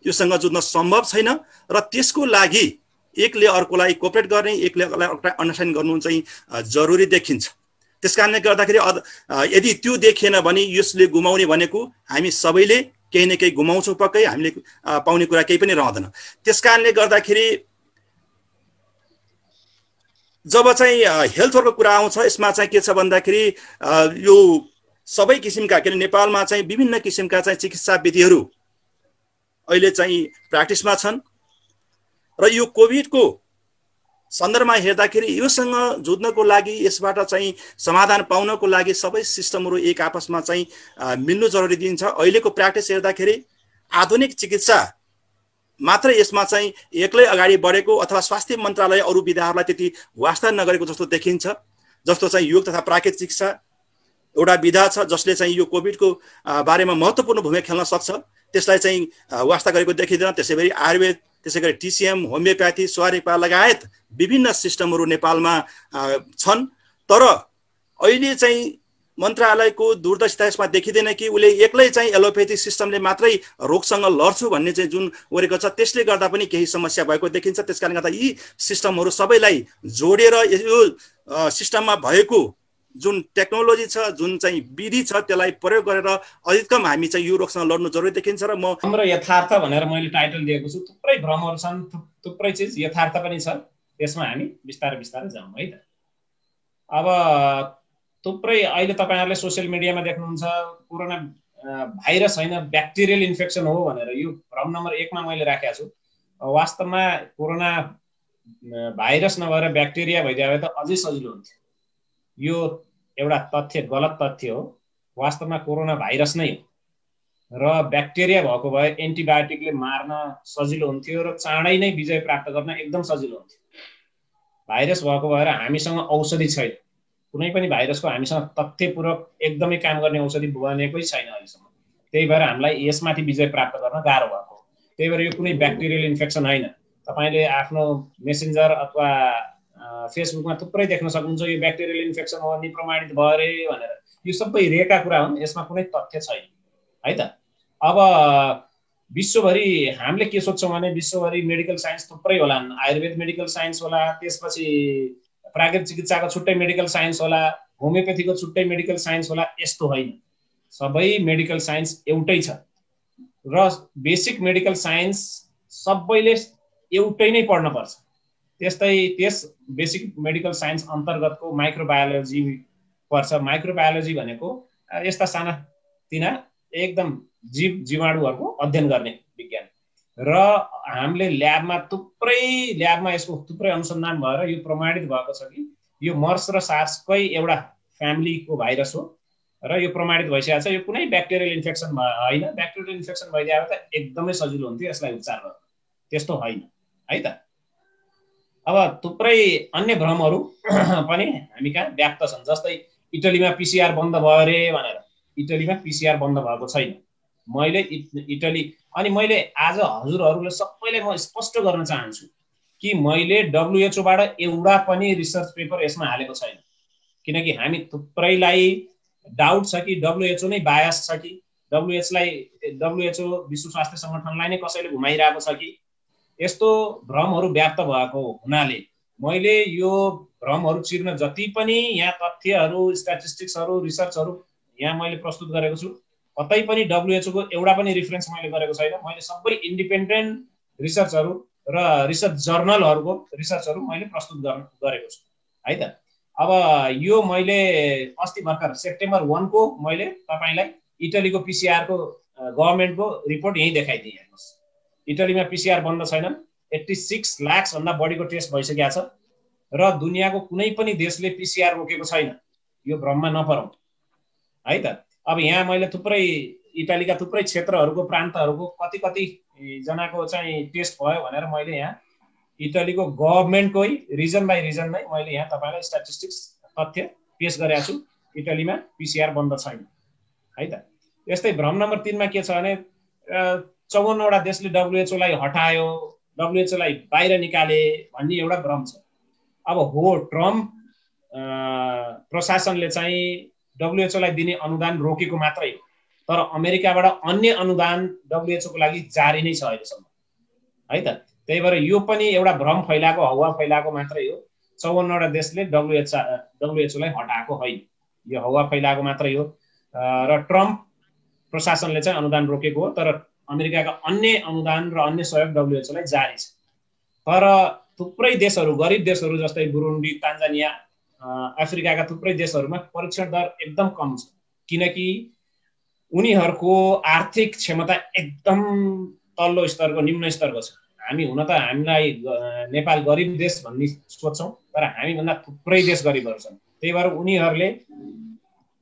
योसँग जुझ्न सम्भव छैन र त्यसको लागि एकले अर्कोलाई कोअपरेट गर्ने, एकले अर्कोलाई अन्डरस्ट्यान्ड गर्नु चाहिँ जरुरी देखिन्छ। त्यसकारणले गर्दाखेरि यदि त्यो देखिएन भने यसले गुमाउने भनेको हामी सबैले केही न केही गुमाउँछौँ, पक्कै हामीले पाउने कुरा केही पनि रहँदैन। त्यसकारणले गर्दाखेरि जब चाहिँ हेल्थको कुरा आउँछ यसमा चाहिँ के छ भन्दाखेरि यो सबै किसिमका के नेपालमा चाहिँ विभिन्न किसिमका चाहिँ चिकित्सा विधिहरू अहिले चाहिँ प्र्याक्टिसमा छन् र यो कोभिडको सन्दर्भमा हेर्दाखेरि योसँग जुझ्नको लागि, यसबाट चाहिँ समाधान पाउनको लागि सबै सिस्टमहरू एक आपसमा चाहिँ मिल्नु जरुरी दिन्छ। अहिलेको प्र्याक्टिस हेर्दाखेरि आधुनिक चिकित्सा मात्र यसमा चाहिँ एक्लै अगाडि बढेको अथवा स्वास्थ्य मन्त्रालय अरू विधाहरूलाई त्यति वास्ता नगरेको जस्तो देखिन्छ। जस्तो चाहिँ योग तथा प्राकृतिक चिकित्सा एउटा विधा छ जसले चाहिँ यो कोभिडको बारेमा महत्त्वपूर्ण भूमिका खेल्न सक्छ, त्यसलाई चाहिँ वास्ता गरेको देखिँदैन। त्यसैगरी आयुर्वेद, त्यसैगरी टिसिएम, होमियोप्याथी, स्वारेपा लगायत विभिन्न सिस्टमहरू नेपालमा छन्। तर अहिले चाहिँ मन्त्रालयको दूरदर्शिता यसमा देखिँदैन कि उसले एक्लै चाहिँ एलोपेथी सिस्टमले मात्रै रोगसँग लड्छु भन्ने चाहिँ जुन गरेको छ त्यसले गर्दा पनि केही समस्या भएको देखिन्छ। त्यसकारणले गर्दा यी सिस्टमहरू सबैलाई जोडेर यो सिस्टममा भएको जुन टेक्नोलोजी छ, जुन चाहिँ विधि छ त्यसलाई प्रयोग गरेर अधिकतम हामी चाहिँ यो रोगसँग लड्नु जरुरी देखिन्छ। र म हाम्रो यथार्थ भनेर मैले टाइटल दिएको छु। थुप्रै भ्रमहरू छन्, थुप्रै चिज यथार्थ पनि छ, त्यसमा हामी बिस्तारै बिस्तारै जाउँ है त। अब थुप्रै अहिले तपाईहरुले सोशल मिडियामा देख्नुहुन्छ कोरोना भाइरस हैन ब्याक्टेरियल इन्फेक्सन हो भनेर, यो भ्रम नम्बर 1 मा मैले राखेको छु। वास्तवमा कोरोना भाइरस नभएर ब्याक्टेरिया भइदिए भए त अझै सजिलो हुन्थ्यो। यो एउटा तथ्य, गलत तथ्य हो। वास्तवमा कोरोना भाइरस नै हो र ब्याक्टेरिया भएको भए एन्टिबायोटिकले मार्न सजिलो हुन्थ्यो र चाँडै नै विजय प्राप्त गर्न एकदम सजिलो हुन्थ्यो। भाइरस भएको भएर हामीसँग औषधि छैन, कुनै पनि भाइरसको हामीसँग तथ्यपूर्वक एकदमै काम गर्ने औषधि बनेकै छैन अहिलेसम्म। त्यही भएर हामीलाई यसमाथि विजय प्राप्त गर्न गाह्रो भएको। त्यही भएर यो कुनै ब्याक्टेरियल इन्फेक्सन होइन। तपाईले आफ्नो मेसेन्जर अथवा फेसबुकमा थुप्रै देख्न सक्नुहुन्छ यो ब्याक्टेरियल इन्फेक्सन हो अनि प्रमाणित भयो अरे भनेर। यो सबै रेका कुरा हुन्, यसमा कुनै तथ्य छैन है त। अब विश्वभरि हामीले के सोच्छौँ भने विश्वभरि मेडिकल साइन्स थुप्रै होलान्। आयुर्वेद मेडिकल साइन्स होला, त्यसपछि प्राकृतिक चिकित्साको छुट्टै मेडिकल साइन्स होला, होमियोप्याथीको छुट्टै मेडिकल साइन्स होला। यस्तो होइन, सबै मेडिकल साइन्स एउटै छ र बेसिक मेडिकल साइन्स सबैले एउटै नै पढ्न पर्छ। त्यस्तै त्यस बेसिक मेडिकल साइन्स अन्तर्गतको माइक्रोबायोलोजी पर्छ। माइक्रोबायोलोजी भनेको यस्ता साना तिना एकदम जीवाणुहरूको अध्ययन गर्ने विज्ञान र हामीले ल्याबमा यसको थुप्रै अनुसन्धान भएर यो प्रमाणित भएको छ कि यो मर्स र सार्सकै एउटा फ्यामिलीको भाइरस हो र यो प्रमाणित भइसकेको छ। यो कुनै ब्याक्टेरियल इन्फेक्सन होइन। ब्याक्टेरियल इन्फेक्सन भइदिए त एकदमै सजिलो हुन्थ्यो यसलाई उपचार गर्न, त्यस्तो होइन है त। अब थुप्रै अन्य भ्रमहरू पनि हामी कहाँ व्याप्त छन्। जस्तै इटलीमा पिसिआर बन्द भयो अरे भनेर। इटलीमा पिसिआर बन्द भएको छैन। मैले मैले आज हजुरहरूले सबैले म स्पष्ट गर्न चाहन्छु कि मैले WHO बाट एउटा पनि रिसर्च पेपर यसमा हालेको छैन। किनकि हामी थुप्रैलाई डाउट छ कि WHO नै बायस छ कि WHO विश्व स्वास्थ्य संगठनलाई नै कसैले घुमाइरहेको छ कि। यस्तो भ्रमहरू व्याप्त भएको हुनाले मैले यो भ्रमहरू चिर्न जति पनि यहाँ तथ्यहरू, स्ट्याटिस्टिक्सहरू, रिसर्चहरू यहाँ मैले प्रस्तुत गरेको छु, कतै पनि WHO को एउटा पनि रेफरेन्स मैले गरेको छैन। मैले सबै इन्डिपेन्डेन्ट रिसर्चहरू र रिसर्च जर्नलहरूको रिसर्चहरू मैले प्रस्तुत गरेको छु है त। अब यो मैले अस्ति भर्खर सेप्टेम्बर 1 को मैले तपाईलाई इटलीको पिसिआर को गभर्नमेन्टको रिपोर्ट यही देखाइदिएँ। हेर्नुहोस्, इटलीमा पिसिआर बन्द छैनन्। 86 लाख भन्दा बढीको टेस्ट भइसकेको छ र दुनियाँको कुनै पनि देशले पिसिआर रोकेको छैन। यो भ्रममा नपरौँ है त। अब यहाँ मैले थुप्रै इटालीका थुप्रै क्षेत्रहरूको प्रान्तहरूको कति जनाको चाहिँ टेस्ट भयो भनेर मैले यहाँ इटलीको गभर्नमेन्टकै रिजन बाई रिजन नै मैले यहाँ तपाईलाई स्ट्याटिस्टिक्स तथ्य पेश गरेको छु। इटलीमा पिसिआर बन्द छैन है त। यस्तै भ्रम नम्बर 3 मा के छ भने 54 वटा देशले WHO लाई हटायो, WHO लाई बाहिर निकाले भन्ने एउटा भ्रम छ। अब हो ट्रम्प प्रशासनले चाहिँ WHO लाई दिने अनुदान रोकेको मात्रै हो, तर अमेरिकाबाट अन्य अनुदान WHO को लागि जारी नै छ अहिलेसम्म है त। त्यही भएर यो पनि एउटा भ्रम फैलाएको, हवा फैलाएको मात्रै हो। 54वटा देशले WHO लाई हटाएको होइन, यो हवा फैलाएको मात्रै हो। र ट्रम्प प्रशासनले चाहिँ अनुदान रोकेको हो, तर अमेरिकाका अन्य अनुदान र अन्य सहयोग WHO लाई जारी छ। तर थुप्रै देशहरू, गरिब देशहरू जस्तै बुरुन्डी, तान्जानिया, अफ्रिकाका थुप्रै देशहरूमा परीक्षण दर एकदम कम छ, किनकि उनीहरूको आर्थिक क्षमता एकदम तल्लो स्तरको, निम्न स्तरको छ। हामी हुन त हामीलाई नेपाल गरिब देश भन्ने सोच्छौँ, तर हामीभन्दा थुप्रै देश गरिबहरू छन्। त्यही भएर उनीहरूले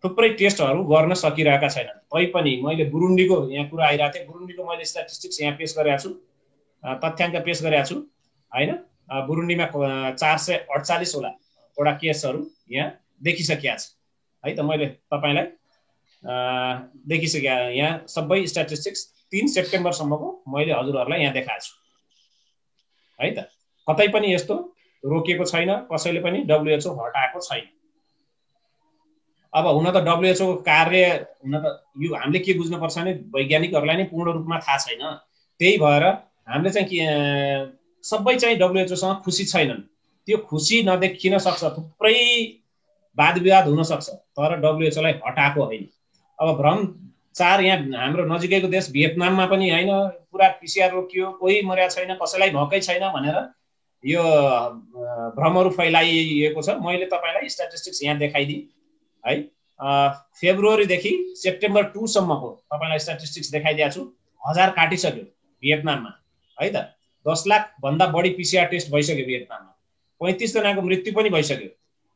थुप्रै टेस्टहरू गर्न सकिरहेका छैनन्। तैपनि मैले बुरुन्डीको यहाँ कुरा आइरहेको थिएँ, बुरुन्डीको मैले स्ट्याटिस्टिक्स यहाँ पेश गरेको छु, तथ्याङ्क पेश गरेको छु होइन। बुरुन्डीमा 448 वटा केसहरू यहाँ देखिसकेका छ है त। मैले तपाईँलाई देखिसके यहाँ सबै स्ट्याटिस्टिक्स 3 सेप्टेम्बरसम्मको मैले हजुरहरूलाई यहाँ देखाएको छु है त। कतै पनि यस्तो रोकिएको छैन, कसैले पनि WHO हटाएको छैन। अब हुन त WHO को कार्य, हुन त यो हामीले के बुझ्नुपर्छ भने वैज्ञानिकहरूलाई नै पूर्ण रूपमा थाहा छैन। त्यही भएर हामीले चाहिँ सबै चाहिँ WHO सँग खुसी छैनन्। त्यो खुसी नदेखिन सक्छ, थुप्रै वाद विवाद हुन सक्छ, तर WHO लाई हटाएको होइन। अब भ्रम 4 यहाँ हाम्रो नजिकैको देश भियतनाममा पनि होइन, पुरा PCR रोकियो, कोही मर्या छैन, कसैलाई भएकै छैन भनेर यो भ्रमहरू फैलाइएको छ। मैले तपाईँलाई स्ट्याटिस्टिक्स यहाँ देखाइदिएँ है। फेब्रुअरीदेखि सेप्टेम्बर 2 सम्मको तपाईँलाई स्ट्याटिस्टिक्स देखाइदिएको छु। 1000 काटिसक्यो भियतनाममा है त। 10 लाख भन्दा बढी PCR टेस्ट भइसक्यो भियतनाममा। 35 जनाको मृत्यु पनि भइसक्यो।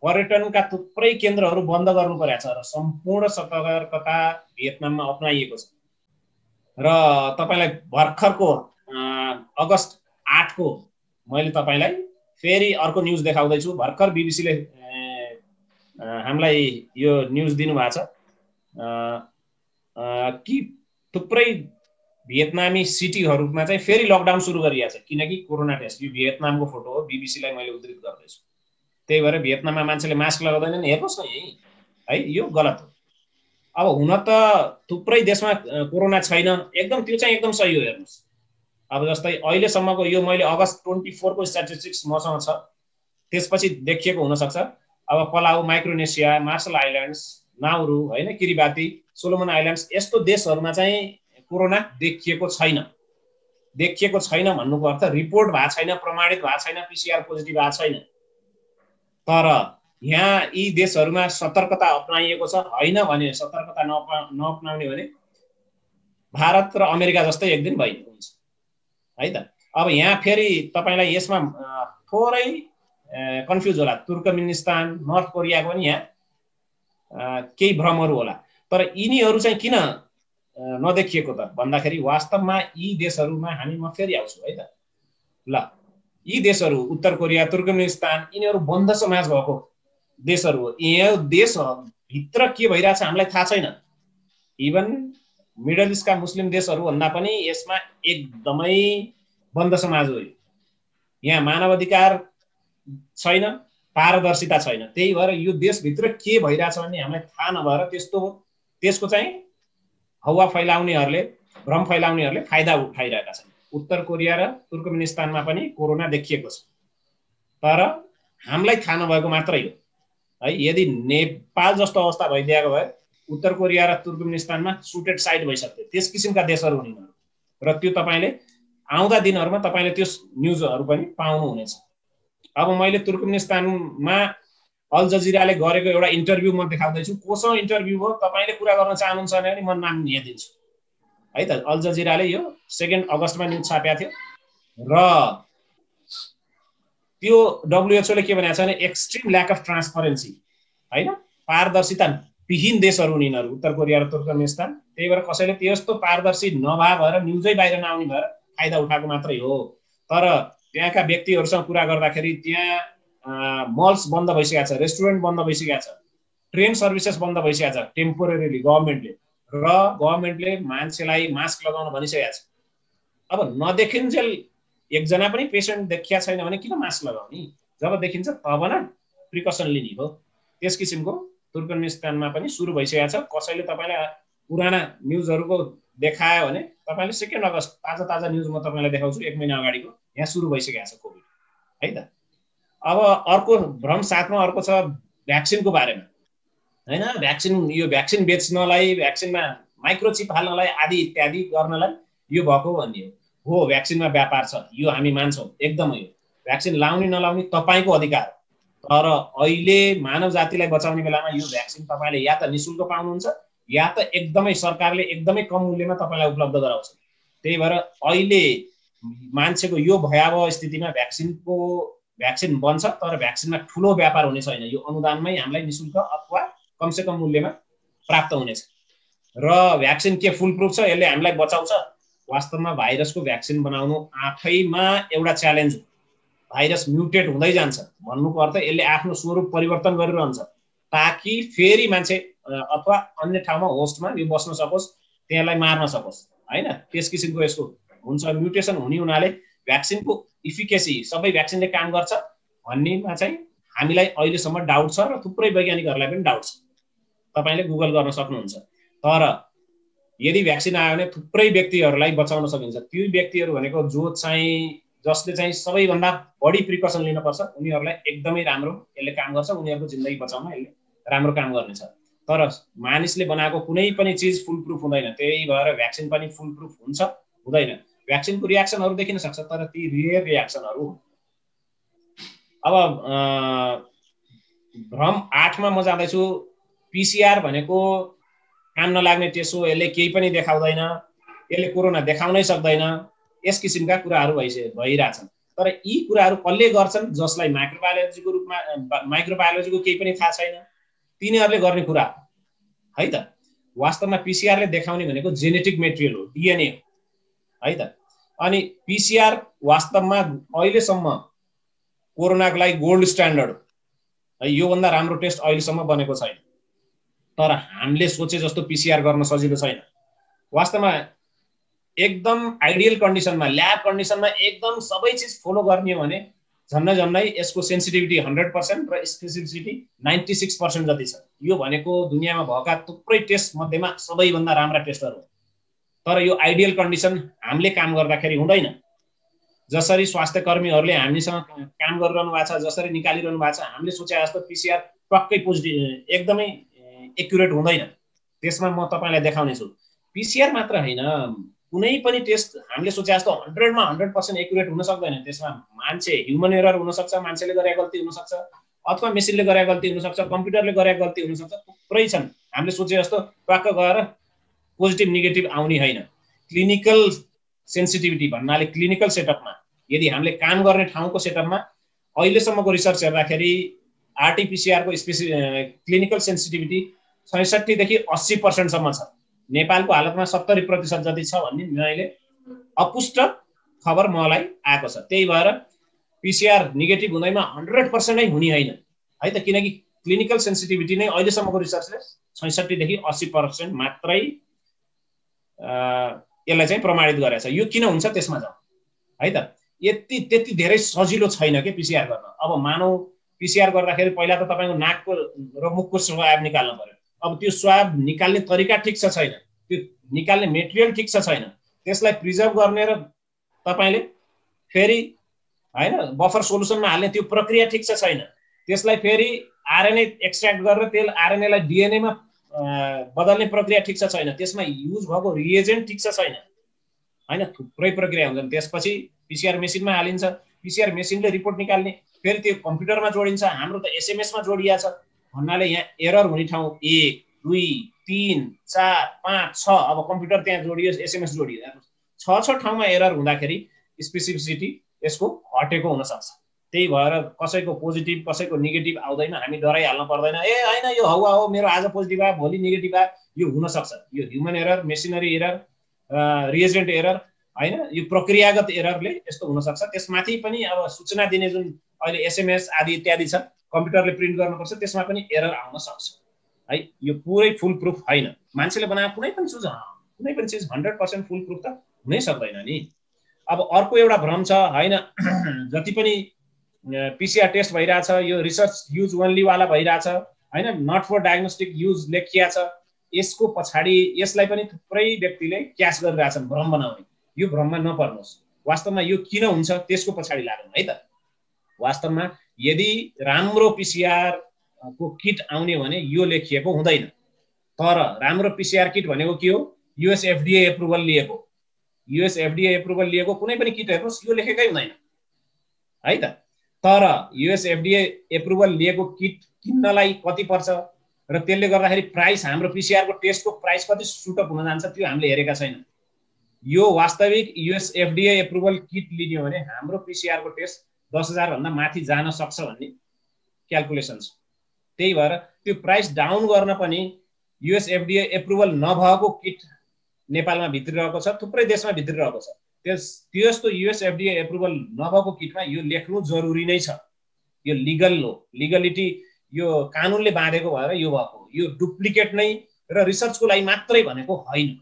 पर्यटनका थुप्रै केन्द्रहरू बन्द गर्नु परेको छ र सम्पूर्ण सतर्कता भियतनाममा अपनाइएको छ। र तपाईँलाई भर्खरको अगस्त 8 को मैले तपाईँलाई फेरि अर्को न्युज देखाउँदैछु। भर्खर BBC ले हामीलाई यो न्युज दिनुभएको छ कि थुप्रै भियतनामी सिटीहरूमा चाहिँ फेरि लकडाउन सुरु गरिएको छ, किनकि कोरोना टेस्ट। यो भियतनामको फोटो हो, BBC लाई मैले उद्धृत गर्दैछु। त्यही भएर भियतनाममा मान्छेले मास्क लगाउँदैनन्, हेर्नुहोस् न यही है, यो गलत हो। अब हुन त थुप्रै देशमा कोरोना छैन, एकदम त्यो चाहिँ एकदम सही हो। हेर्नुहोस्, अब जस्तै अहिलेसम्मको यो मैले अगस्त 24 को स्ट्याटिस्टिक्स मसँग छ, त्यसपछि देखिएको हुनसक्छ। अब पलाउ, माइक्रोनेसिया, मार्शल आइल्यान्ड्स, नाउरू होइन, किरिबाती, सोलोमन आइल्यान्ड्स, यस्तो देशहरूमा चाहिँ कोरोना देखिएको छैन। देखिएको छैन भन्नुको अर्थ रिपोर्ट भएको छैन, प्रमाणित भएको छैन, PCR पोजिटिभ भएको छैन। तर यहाँ यी देशहरूमा सतर्कता अपनाइएको छ। होइन भने, सतर्कता नअपनाउने भने भारत र अमेरिका जस्तै एक दिन हुन्छ है त। अब यहाँ फेरि तपाईँलाई यसमा थोरै कन्फ्युज होला। तुर्कमेनिस्तान, नर्थ कोरियाको पनि यहाँ केही भ्रमहरू होला। तर यिनीहरू चाहिँ किन नदेखिएको त भन्दाखेरि वास्तवमा यी देशहरूमा म फेरि आउँछु है त। ल, यी देशहरू उत्तर कोरिया, तुर्कमेनिस्तान, यिनीहरू बन्द समाज भएको देशहरू हो। यो देशभित्र के भइरहेछ हामीलाई थाहा छैन। इभन मिडल इस्टका मुस्लिम देशहरू भन्दा पनि यसमा एकदमै बन्द समाज हो। यहाँ मानवाधिकार छैन, पारदर्शिता छैन। त्यही भएर यो देशभित्र के भइरहेछ भन्ने हामीलाई थाहा नभएर त्यसको चाहिँ हवा फैलाउनेहरूले, भ्रम फैलाउनेहरूले फाइदा उठाइरहेका छन्। उत्तर कोरिया र तुर्कमेनिस्तानमा पनि कोरोना देखिएको छ, तर हामीलाई थाहा नभएको मात्रै हो है। यदि नेपाल जस्तो अवस्था भइदिएको भए उत्तर कोरिया र तुर्कमेनिस्तानमा सुटेड साइड भइसक्थ्यो। त्यस किसिमका देशहरू हुन् यिनीहरू। र त्यो तपाईँले आउँदा दिनहरूमा तपाईँले त्यो न्युजहरू पनि पाउनुहुनेछ। अब मैले तुर्कमेनिस्तानमा अल जजिराले गरेको एउटा इन्टरभ्यू म देखाउँदैछु। कोसँग इन्टरभ्यू हो, तपाईँले कुरा गर्न चाहनुहुन्छ भने म नाम यहाँ दिन्छु है त। अल जजिराले यो 2 अगस्तमा न्युज छापेको थियो र त्यो WHO ले के भनेको छ भने एक्सट्रिम ल्याक अफ ट्रान्सपरेन्सी होइन, पारदर्शिता विहीन देशहरू हुन् यिनीहरू, उत्तर कोरिया र तुर्कमेनिस्तान। त्यही भएर कसैले त्यस्तो पारदर्शी भएर न्युजै बाहिर नआउने भएर फाइदा उठाएको मात्रै हो। तर त्यहाँका व्यक्तिहरूसँग कुरा गर्दाखेरि त्यहाँ मल्स बन्द भइसकेको छ, रेस्टुरेन्ट बन्द भइसकेको छ, ट्रेन सर्भिसेस बन्द भइसकेको छ टेम्पोरेरीली गभर्मेन्टले, र गभर्मेन्टले मान्छेलाई मास्क लगाउन भनिसकेको छ। अब नदेखिन्जेल एकजना पनि पेसेन्ट देखिया छैन भने किन मास्क लगाउने? जब देखिन्छ तब न प्रिकसन लिने हो। त्यस किसिमको तुर्कमेनिस्तानमा पनि सुरु भइसकेको छ। कसैले तपाईँलाई पुराना न्युजहरूको देखायो भने तपाईँले 2 अगस्त ताजा न्युज म तपाईँलाई देखाउँछु 1 महिना अगाडिको, यहाँ सुरु भइसकेको छ कोभिड है त। अब अर्को भ्रम साथमा अर्को छ भ्याक्सिनको बारेमा हैन। यो भ्याक्सिन बेच्नलाई, भ्याक्सिनमा माइक्रोचिप हाल्नलाई आदि इत्यादि गर्नलाई यो भएको भन्ने हो। भ्याक्सिनमा व्यापार छ, यो हामी मान्छौँ एकदमै। हो भ्याक्सिन लाउने नलाउने तपाईँको अधिकार हो। तर अहिले मानव जातिलाई बचाउने बेलामा यो भ्याक्सिन तपाईँले या त निशुल्क पाउनुहुन्छ या त एकदमै सरकारले एकदमै कम मूल्यमा तपाईँलाई उपलब्ध गराउँछ। त्यही भएर अहिले मान्छेको यो भयावह स्थितिमा भ्याक्सिन बन्छ, तर भ्याक्सिनमा ठुलो व्यापार हुने छैन। यो अनुदानमै हामीलाई निशुल्क अथवा कमसेकम मूल्यमा प्राप्त हुनेछ। र भ्याक्सिन के फुल प्रुफ छ, यसले हामीलाई बचाउँछ? वास्तवमा भाइरसको भ्याक्सिन बनाउनु आफैमा एउटा च्यालेन्ज हो। भाइरस म्युटेट हुँदै जान्छ, भन्नुको अर्थ यसले आफ्नो स्वरूप परिवर्तन गरिरहन्छ ताकि फेरि मान्छे अथवा अन्य ठाउँमा होस्टमा यो बस्न सकोस्, त्यसलाई मार्न सकोस् हैन। त्यस किसिमको यसको हुन्छ। म्युटेसन हुने हुनाले भ्याक्सिनको इफिकेसी सबै भ्याक्सिनले काम गर्छ भन्नेमा चाहिँ हामीलाई अहिलेसम्म डाउट छ र थुप्रै वैज्ञानिकहरूलाई पनि डाउट छ। तपाईँले गुगल गर्न सक्नुहुन्छ। तर यदि भ्याक्सिन आयो भने थुप्रै व्यक्तिहरूलाई बचाउन सकिन्छ। त्यो व्यक्तिहरू भनेको जसले चाहिँ सबैभन्दा बढी प्रिकसन लिनुपर्छ, उनीहरूलाई एकदमै राम्रो यसले काम गर्छ। उनीहरूको जिन्दगी बचाउन यसले राम्रो काम गर्नेछ। तर मानिसले बनाएको कुनै पनि चिज फुल प्रुफ हुँदैन। त्यही भएर भ्याक्सिन पनि फुल प्रुफ हुन्छ हुँदैन। भ्याक्सिनको रियाक्सनहरू देखिन सक्छ, तर ती रियर रियाक्सनहरू। अब भ्रम 8 मा म जाँदैछु। पिसिआर भनेको काम नलाग्ने टेस्ट हो, यसले केही पनि देखाउँदैन, यसले कोरोना देखाउनै सक्दैन, यस किसिमका कुराहरू भइरहेछन्। तर यी कुराहरू कसले गर्छन्? जसलाई माइक्रोबायोलोजीको केही पनि थाहा छैन, तिनीहरूले गर्ने कुरा है त। वास्तवमा पिसिआरले देखाउने भनेको जेनेटिक मेटेरियल हो, डिएनए हो है त। अनि पिसिआर वास्तवमा अहिलेसम्म कोरोनाको लागि गोल्ड स्ट्यान्डर्ड हो है। योभन्दा राम्रो टेस्ट अहिलेसम्म बनेको छैन। तर हामीले सोचे जस्तो पिसिआर गर्न सजिलो छैन। वास्तवमा एकदम आइडियल कन्डिसनमा, ल्याब कन्डिसनमा एकदम सबै चिज फलो गर्ने हो भने झन्नै यसको सेन्सिटिभिटी 100% र स्पेसिफिसिटी 96% जति छ। यो भनेको दुनियाँमा भएका थुप्रै टेस्ट मध्येमा सबैभन्दा राम्रा टेस्टहरू हो। तर यो आइडियल कन्डिसन हामीले काम गर्दाखेरि हुँदैन। जसरी स्वास्थ्य कर्मीहरूले हामीसँग काम गरिरहनु भएको छ, जसरी निकालिरहनु भएको छ, हामीले सोचे जस्तो पिसिआर पक्कै पोजिटिभ एकदमै एक्युरेट हुँदैन। त्यसमा म तपाईँलाई देखाउने छु। पिसिआर मात्र होइन, कुनै पनि टेस्ट हामीले सोचे जस्तो 100 मा 100% एक्युरेट हुन सक्दैन। त्यसमा ह्युमन एरर हुनसक्छ, मान्छेले गरेको गल्ती हुनसक्छ, अथवा मेसिनले गरेको गल्ती हुनसक्छ, कम्प्युटरले गरेको गल्ती हुनसक्छ। थुप्रै छन्। हामीले सोचे जस्तो टक्क गएर पोजिटिभ नेगेटिभ आउने होइन। क्लिनिकल सेन्सिटिभिटी भन्नाले क्लिनिकल सेटअपमा, यदि हामीले काम गर्ने ठाउँको सेटअपमा अहिलेसम्मको रिसर्च हेर्दाखेरि आरटीपीसीआरको क्लिनिकल सेन्सिटिभिटी 66 देखि 80% सम्म छ। नेपालको हालतमा 70% जति छ भन्ने मैले अपुष्ट खबर मलाई आएको छ। त्यही भएर पीसीआर नेगेटिभ हुँदैमा 100% नै हुने होइन है त, किनकि क्लिनिकल सेन्सिटिभिटी नै अहिलेसम्मको रिसर्चले 66 देखि 80% मात्रै यसलाई चाहिँ प्रमाणित गरेको छ। यो किन हुन्छ त्यसमा जाउँ है त। त्यति धेरै सजिलो छैन के पीसीआर गर्न। अब मानौ पीसीआर गर्दाखेरि पहिला त तपाईको नाकको र मुखको स्वाब निकाल्न पर्यो। अब त्यो स्वाब निकाल्ने तरिका ठीक छ छैन, त्यो निकाल्ने मेटेरियल ठीक छ छैन, त्यसलाई प्रिजर्भ गर्ने र तपाईले फेरि हैन बफर सोलुसनमा हाल्ने त्यो प्रक्रिया ठीक छ छैन, त्यसलाई फेरि आरएनए एक्सट्र्याक्ट गरेर तेल आरएनए लाई डीएनए मा बदल्ने प्रक्रिया ठीक छ छैन, त्यसमा युज भएको रिएजेन्ट ठीक छ छैन हैन, थुप्रै प्रक्रिया हुन्छन्। त्यसपछि पीसीआर मेसिनमा हालिन्छ, पीसीआर मेसिनले रिपोर्ट निकाल्ने, फेरि त्यो कम्प्युटरमा जोडिन्छ। हाम्रो त एसएमएस मा जोडिया छ भन्नाले यहाँ एरर हुने ठाउँ 1 2 3 4 5 6 अब कम्प्युटर त्यहाँ जोडियो, एसएमएस जोडियो, 6 ठाउँमा एरर हुँदाखेरि स्पेसिफिसिटी यसको हटेको हुन सक्छ। त्यही भएर कसैको पोजिटिभ कसैको नेगेटिभ आउँदैन हामी डराइहाल्न पर्दैन। ए हैन यो हावा हो, मेरो आज पोजिटिभ आयो भोलि नेगेटिभ आयो, यो हुन सक्छ। यो human error, machinery error, reagent error हैन, यो प्रक्रियागत एररले यस्तो हुन सक्छ। त्यसमाथि पनि अब सूचना दिने जुन अहिले एसएमएस आदि इत्यादि छ, कम्प्युटरले प्रिन्ट गर्नुपर्छ, त्यसमा पनि एरर आउन सक्छ है। यो पुरै फुल प्रुफ होइन। मान्छेले बनाएको कुनै पनि चिज 100% फुल प्रुफ त हुनै सक्दैन नि। अब अर्को एउटा भ्रम छ हैन, जति पनि पिसिआर टेस्ट भइरहेछ, यो रिसर्च युज ओन्लीवाला भइरहेछ होइन, नट फर डायग्नोस्टिक युज लेखिया छ। यसको पछाडि यसलाई पनि थुप्रै व्यक्तिले क्याच गरिरहेछन् भ्रम बनाउने। यो भ्रममा नपर्नुहोस्, वास्तवमा यो किन हुन्छ त्यसको पछाडि लागौँ है त। वास्तवमा यदि राम्रो पिसिआर को किट आउने भने यो लेखिएको हुँदैन। तर राम्रो पिसिआर किट भनेको के हो? युएस एफडीए एप्रुभल लिएको, युएस एफडीए एप्रुभल लिएको कुनै पनि किट हेर्नुहोस् यो लेखेकै हुँदैन है त। तर युएस एफडीए एप्रुभल लिएको किट किन्नलाई कति पर्छ र त्यसले गर्दाखेरि प्राइस, हाम्रो पिसिआर को टेस्टको प्राइस कति सुटअप हुन जान्छ त्यो हामीले हेरेका छैनौँ। यो वास्तविक युएस एफडीए एप्रुभल किट लिने हो भने हाम्रो पिसिआर को टेस्ट 10,000 भन्दा माथि जान सक्छ भन्ने क्याल्कुलेसन छ। त्यही भएर त्यो प्राइस डाउन गर्न पनि युएस एफडीए एप्रुभल नभएको किट नेपालमा भित्रिरहेको छ, थुप्रै देशमा भित्रिरहेको छ। त्यस्तो युएस एफडीए एप्रुभल नभएको किटमा यो लेख्नु जरुरी नै छ। यो लिगल हो, लिगलिटी यो कानुनले बाँधेको भएर यो भएको, यो डुप्लिकेट नै र रिसर्चको लागि मात्रै भनेको होइन।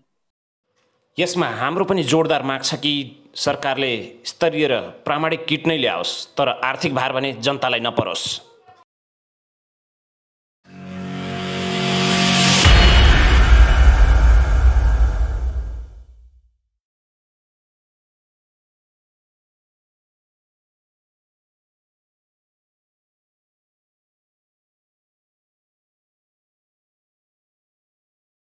यसमा हाम्रो पनि जोरदार माग छ कि सरकारले स्तरीय र प्रामाणिक किट नै ल्याओस्, तर आर्थिक भार भने जनतालाई नपरोस्।